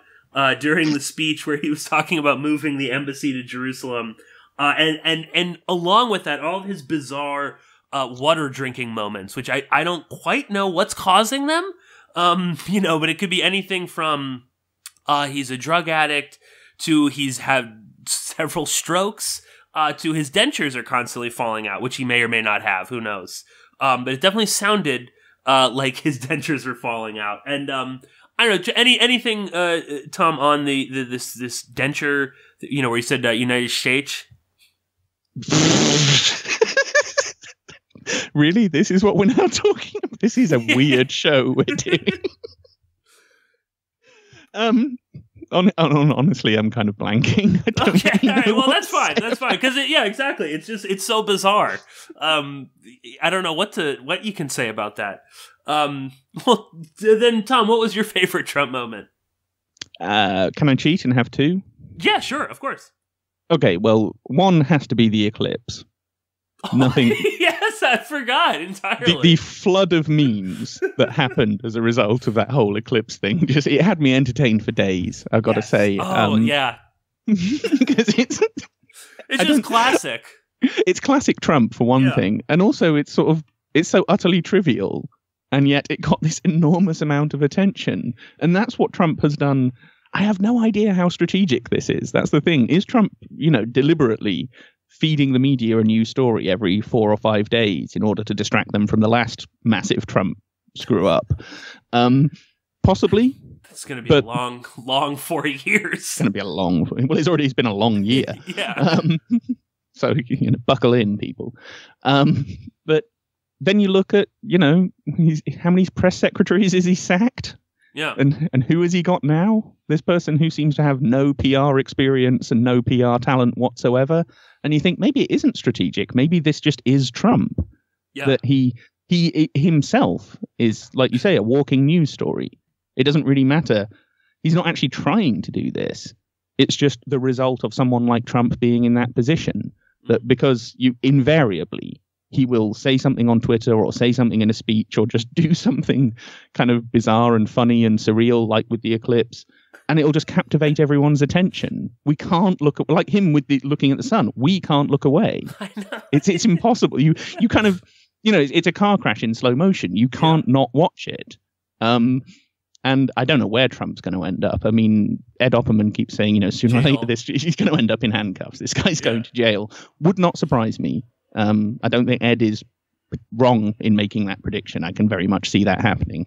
during the speech where he was talking about moving the embassy to Jerusalem. And along with that, all of his bizarre water drinking moments, which I don't quite know what's causing them. But it could be anything from he's a drug addict, to he's had several strokes, to his dentures are constantly falling out, which he may or may not have. Who knows? But it definitely sounded like his dentures were falling out. And I don't know, anything, Tom, on this denture, where he said United States? Really? This is what we're now talking about? This is a weird show we're doing. Honestly, I'm kind of blanking. I don't okay, really all right, well, that's what fine. That's fine. Because, exactly. It's so bizarre. I don't know what you can say about that. Well, then, Tom, what was your favorite Trump moment? Can I cheat and have two? Yeah, sure, of course. Okay, well, one has to be the eclipse. Nothing. Yes, I forgot entirely. The flood of memes that happened as a result of that whole eclipse thing, it had me entertained for days, I've got to say. Oh, yeah. Because it's just classic. It's classic Trump, for one thing. And also, it's so utterly trivial. And yet it got this enormous amount of attention. And that's what Trump has done. I have no idea how strategic this is. That's the thing. Is Trump, deliberately feeding the media a new story every 4 or 5 days in order to distract them from the last massive Trump screw up? Possibly. It's going to be a long 4 years. It's going to be it's been a long year. Yeah. So, buckle in, people. But then you look at, how many press secretaries is he sacked? Yeah. And who has he got now? This person who seems to have no PR experience and no PR talent whatsoever. And you think maybe it isn't strategic. Maybe this just is Trump. Yeah. That he himself is, like you say, a walking news story. It doesn't really matter. He's not actually trying to do this. It's just the result of someone like Trump being in that position. That because invariably he will say something on Twitter or say something in a speech or just do something kind of bizarre and funny and surreal, like with the eclipse, and it'll just captivate everyone's attention. We can't look at, like him with looking at the sun. We can't look away. I know. It's impossible. You kind of, it's a car crash in slow motion. You can't not watch it. And I don't know where Trump's going to end up. I mean, Ed Opperman keeps saying, sooner or later he's going to end up in handcuffs. This guy's going to jail. Would not surprise me. I don't think Ed is wrong in making that prediction. I can very much see that happening.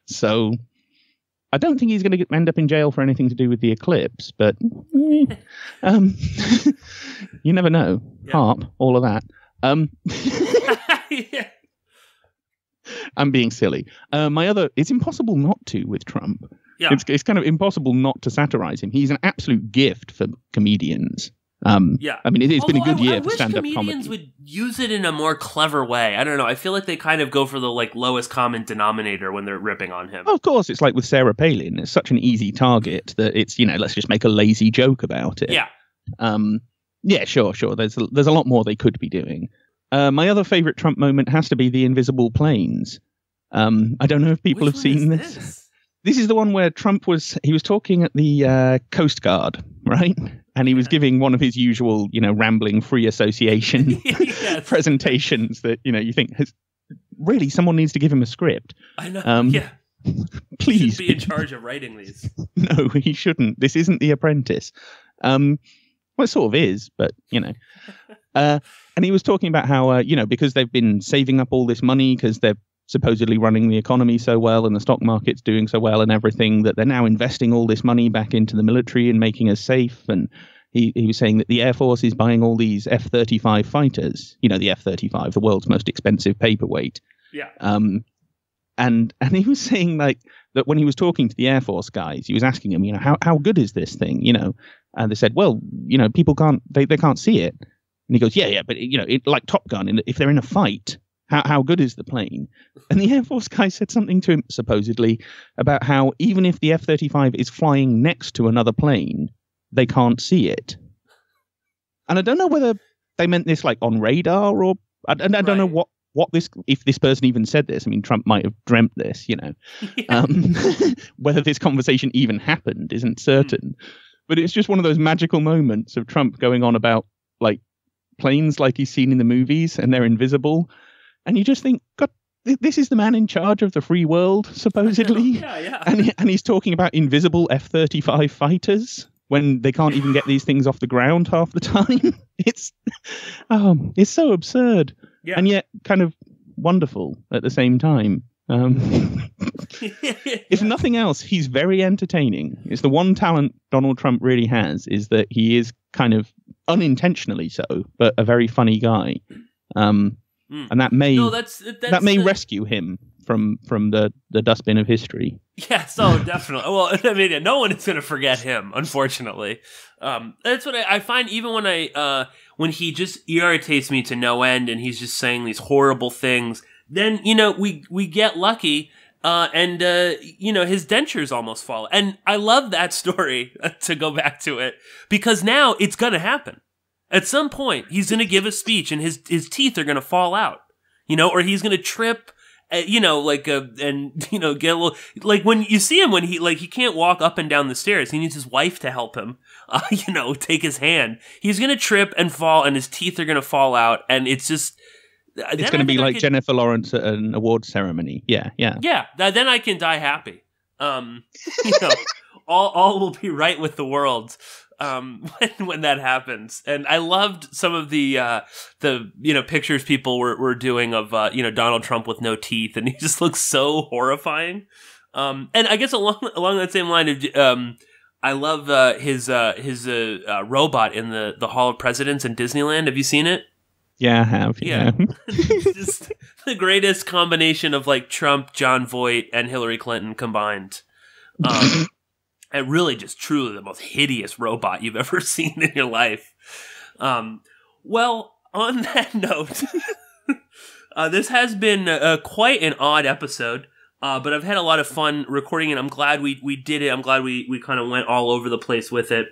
So I don't think he's going to end up in jail for anything to do with the eclipse, but you never know. Yeah. Harp, all of that. Yeah. I'm being silly. It's impossible not to with Trump. Yeah. It's kind of impossible not to satirize him. He's an absolute gift for comedians. I mean, it's been a good year for stand-up comedy. I wish comedians would use it in a more clever way. I don't know. I feel like they kind of go for the lowest common denominator when they're ripping on him. Of course, it's like with Sarah Palin. It's such an easy target that it's, let's just make a lazy joke about it. Yeah. Yeah, sure. There's a lot more they could be doing. My other favorite Trump moment has to be the invisible planes. I don't know if people have seen this. This is the one where Trump was talking at the Coast Guard, right? And he was giving one of his usual, rambling free association presentations that, you think, really, someone needs to give him a script. I know, Please. He should be in charge of writing these. No, he shouldn't. This isn't The Apprentice. Well, it sort of is, but, and he was talking about how, because they've been saving up all this money because they're supposedly running the economy so well and the stock market's doing so well and everything, that they're now investing all this money back into the military and making us safe. And he was saying that the Air Force is buying all these F-35 fighters, the F-35, the world's most expensive paperweight. Yeah. And he was saying that when he was talking to the Air Force guys, he was asking them, how good is this thing? And they said, well, people can't see it. And he goes, yeah, but like Top Gun, if they're in a fight, how good is the plane? And the Air Force guy said something to him, supposedly, about how even if the F-35 is flying next to another plane, they can't see it. And I don't know whether they meant this on radar or I don't know what this, if this person even said this. I mean, Trump might have dreamt this, whether this conversation even happened isn't certain. But it's just one of those magical moments of Trump going on about planes like he's seen in the movies and they're invisible. And you just think, God, this is the man in charge of the free world, supposedly. Yeah. And he's talking about invisible F-35 fighters when they can't even get these things off the ground half the time. It's so absurd, and yet kind of wonderful at the same time. If nothing else, he's very entertaining. It's the one talent Donald Trump really has, is that he is kind of unintentionally so, but a very funny guy. And that may that may rescue him from the dustbin of history. Yes, oh, definitely. Well, I mean, no one is going to forget him, unfortunately. That's what I find, even when he just irritates me to no end, and he's just saying these horrible things. Then, we get lucky, and his dentures almost fall. And I love that story, to go back to it, because now it's going to happen. At some point, he's going to give a speech, and his teeth are going to fall out, or he's going to trip, get a little, like when you see him, when he can't walk up and down the stairs, he needs his wife to help him, take his hand. He's going to trip and fall, and his teeth are going to fall out, and it's just... It's going to be like Jennifer Lawrence at an awards ceremony. Yeah. Yeah, then I can die happy. All will be right with the world when that happens. And I loved some of the pictures people were doing of Donald Trump with no teeth, and he just looks so horrifying. And I guess along that same line of I love his robot in the Hall of Presidents in Disneyland. Have you seen it? Yeah, I have. Yeah. Just the greatest combination of like Trump, John Voight, and Hillary Clinton combined. And really just truly the most hideous robot you've ever seen in your life. Well, on that note, this has been quite an odd episode, but I've had a lot of fun recording it. I'm glad we did it. I'm glad we kind of went all over the place with it.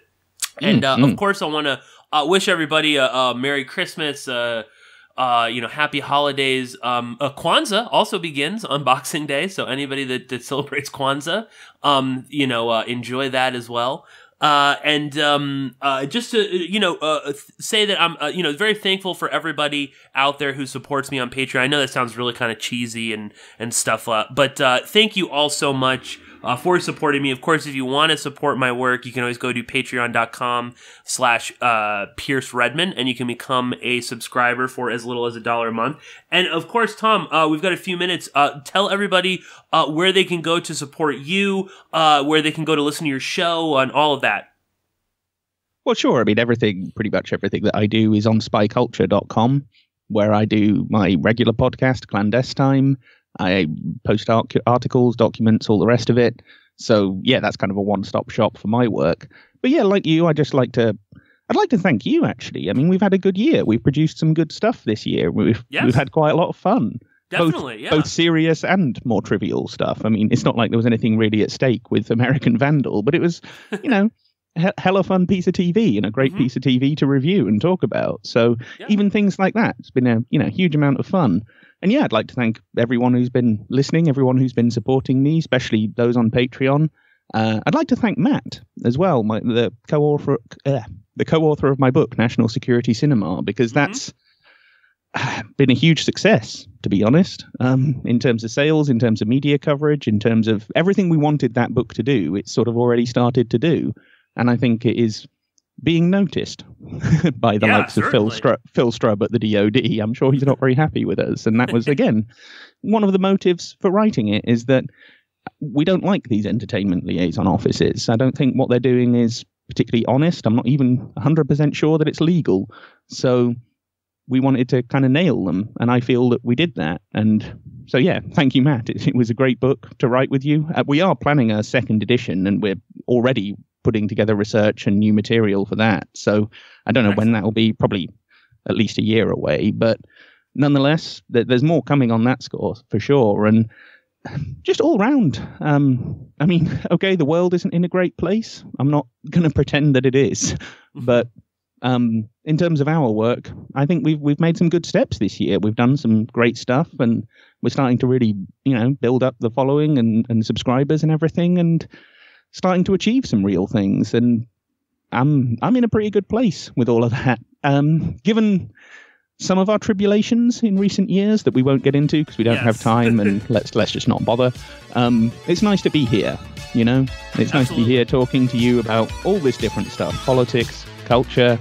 And of course, I want to wish everybody a Merry Christmas, happy holidays. Kwanzaa also begins on Boxing Day, so anybody that celebrates Kwanzaa, enjoy that as well. Just to say that I'm very thankful for everybody out there who supports me on Patreon. I know that sounds really kind of cheesy and stuff, but thank you all so much for supporting me. Of course, if you want to support my work, you can always go to patreon.com/Pierce Redmond, and you can become a subscriber for as little as $1 a month. And of course, Tom, we've got a few minutes. Tell everybody where they can go to support you, where they can go to listen to your show, and all of that. Well, sure. I mean, pretty much everything that I do is on spyculture.com, where I do my regular podcast, Clandestine. I post articles, documents, all the rest of it. So, yeah, that's kind of a one-stop shop for my work. But yeah, like you, I'd like to thank you, actually. I mean, we've had a good year. We've produced some good stuff this year. We've had quite a lot of fun. Definitely, both serious and more trivial stuff. I mean, it's not like there was anything really at stake with American Vandal, but it was, hella fun piece of TV and a great piece of TV to review and talk about. So even things like that, it's been a huge amount of fun. And yeah, I'd like to thank everyone who's been listening, everyone who's been supporting me, especially those on Patreon. I'd like to thank Matt as well, the co-author of my book, National Security Cinema, because that's been a huge success, to be honest, in terms of sales, in terms of media coverage, in terms of everything we wanted that book to do. It's sort of already started to do. And I think it is being noticed by the likes of Phil Strub at the DOD. I'm sure he's not very happy with us. And that was, again, one of the motives for writing it, is that we don't like these entertainment liaison offices. I don't think what they're doing is particularly honest. I'm not even 100% sure that it's legal. So we wanted to kind of nail them. And I feel that we did that. And so, yeah, thank you, Matt. It was a great book to write with you. We are planning a second edition, and we're already putting together research and new material for that. So I don't know when that will be, probably at least a year away. But nonetheless, there's more coming on that score for sure. And just all round, I mean, okay, the world isn't in a great place. I'm not going to pretend that it is. But in terms of our work, I think we've made some good steps this year. We've done some great stuff, and we're starting to really, build up the following and subscribers and everything, and starting to achieve some real things. And I'm in a pretty good place with all of that. Given some of our tribulations in recent years that we won't get into because we don't have time, and let's just not bother. It's nice to be here, you know? It's nice to be here talking to you about all this different stuff. Politics, culture,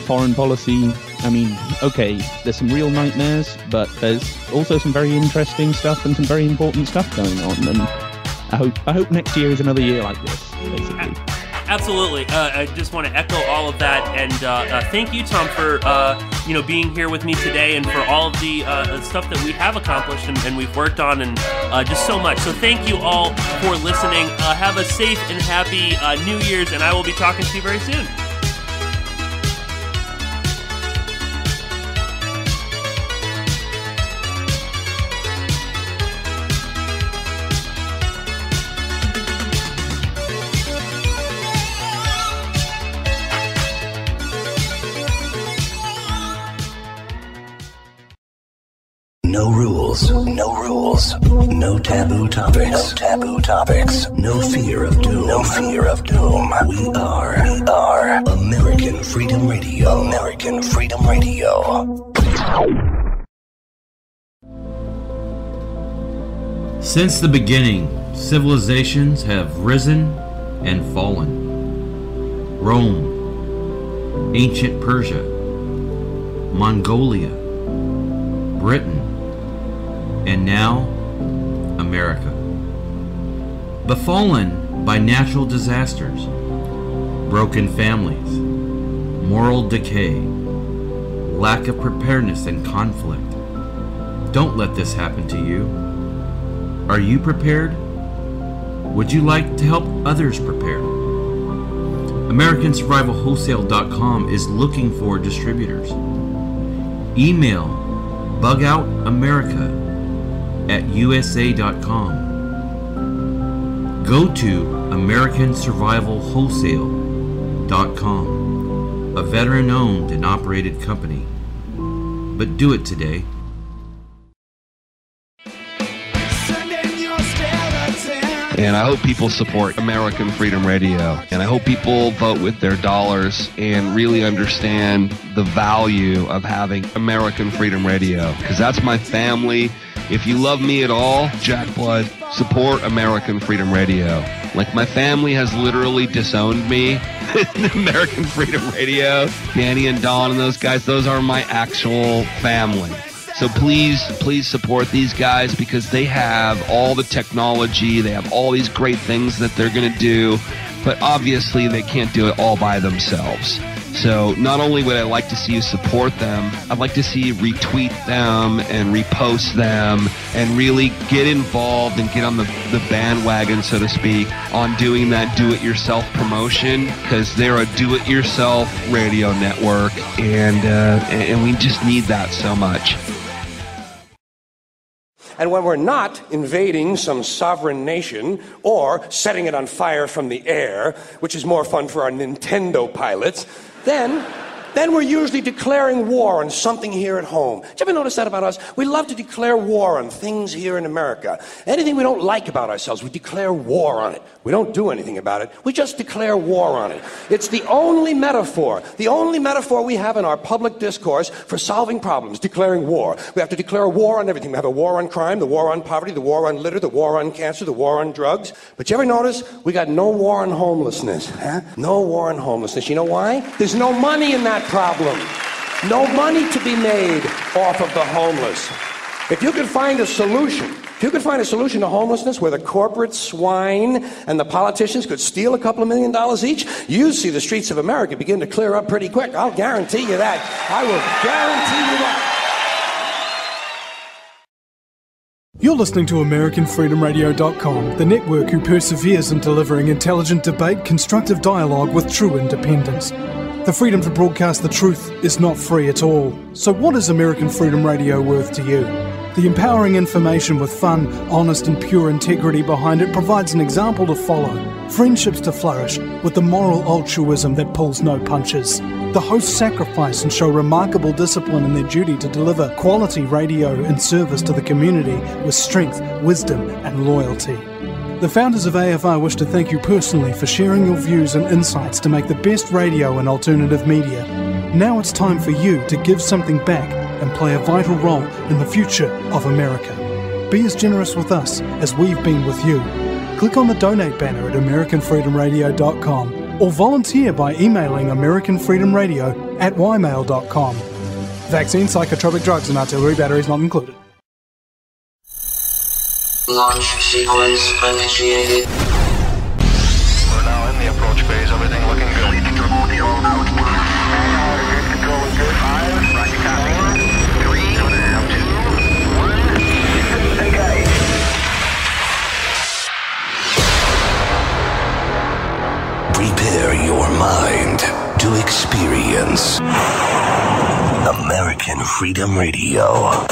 foreign policy. I mean, okay, there's some real nightmares, but there's also some very interesting stuff and some very important stuff going on. And I hope next year is another year like this, basically. Absolutely. I just want to echo all of that, and thank you, Tom, for being here with me today, and for all of the stuff that we have accomplished and we've worked on, and just so much. So thank you all for listening. Have a safe and happy New Year's, and I will be talking to you very soon. No rules, no taboo topics, no fear of doom, We are American Freedom Radio. Since the beginning, civilizations have risen and fallen. Rome, ancient Persia, Mongolia, Britain, and now America. Befallen by natural disasters, broken families, moral decay, lack of preparedness and conflict. Don't let this happen to you. Are you prepared? Would you like to help others prepare? AmericanSurvivalWholesale.com is looking for distributors. Email bugoutamerica@usa.com. Go to AmericanSurvivalWholesale.com, a veteran-owned and operated company. But do it today. And I hope people support American Freedom Radio. And I hope people vote with their dollars and really understand the value of having American Freedom Radio. Because that's my family. If you love me at all, Jack Blood, support American Freedom Radio. Like, my family has literally disowned me. American Freedom Radio, Danny and Don and those guys, those are my actual family. So please support these guys, because they have all the technology, they have all these great things that they're going to do, but obviously they can't do it all by themselves. So not only would I like to see you support them, I'd like to see you retweet them and repost them and really get involved and get on the bandwagon, so to speak, on doing that do-it-yourself promotion, because they're a do-it-yourself radio network, and we just need that so much. And when we're not invading some sovereign nation or setting it on fire from the air, which is more fun for our Nintendo pilots, then we're usually declaring war on something here at home. Did you ever notice that about us? We love to declare war on things here in America. Anything we don't like about ourselves, we declare war on it. We don't do anything about it. We just declare war on it. It's the only metaphor we have in our public discourse for solving problems, declaring war. We have to declare war on everything. We have a war on crime, the war on poverty, the war on litter, the war on cancer, the war on drugs. But you ever notice we got no war on homelessness? Huh? No war on homelessness. You know why? There's no money in that problem. No money to be made off of the homeless. If you could find a solution to homelessness where the corporate swine and the politicians could steal $2 million each, you'd see the streets of America begin to clear up pretty quick. I'll guarantee you that. I will guarantee you that. You're listening to AmericanFreedomRadio.com, the network who perseveres in delivering intelligent debate, constructive dialogue with true independence. The freedom to broadcast the truth is not free at all. So what is American Freedom Radio worth to you? The empowering information with fun, honest and pure integrity behind it provides an example to follow. Friendships to flourish with the moral altruism that pulls no punches. The hosts sacrifice and show remarkable discipline in their duty to deliver quality radio in service to the community with strength, wisdom and loyalty. The founders of AFR wish to thank you personally for sharing your views and insights to make the best radio and alternative media. Now it's time for you to give something back and play a vital role in the future of America. Be as generous with us as we've been with you. Click on the donate banner at AmericanFreedomRadio.com or volunteer by emailing AmericanFreedomRadio@ymail.com. Vaccine, psychotropic drugs and artillery batteries not included. Launch sequence initiated. We're now in the approach phase. Everything looking good. Control is good. 5. Roger, copy. 3, 2, 1. Engage. Prepare your mind to experience American Freedom Radio.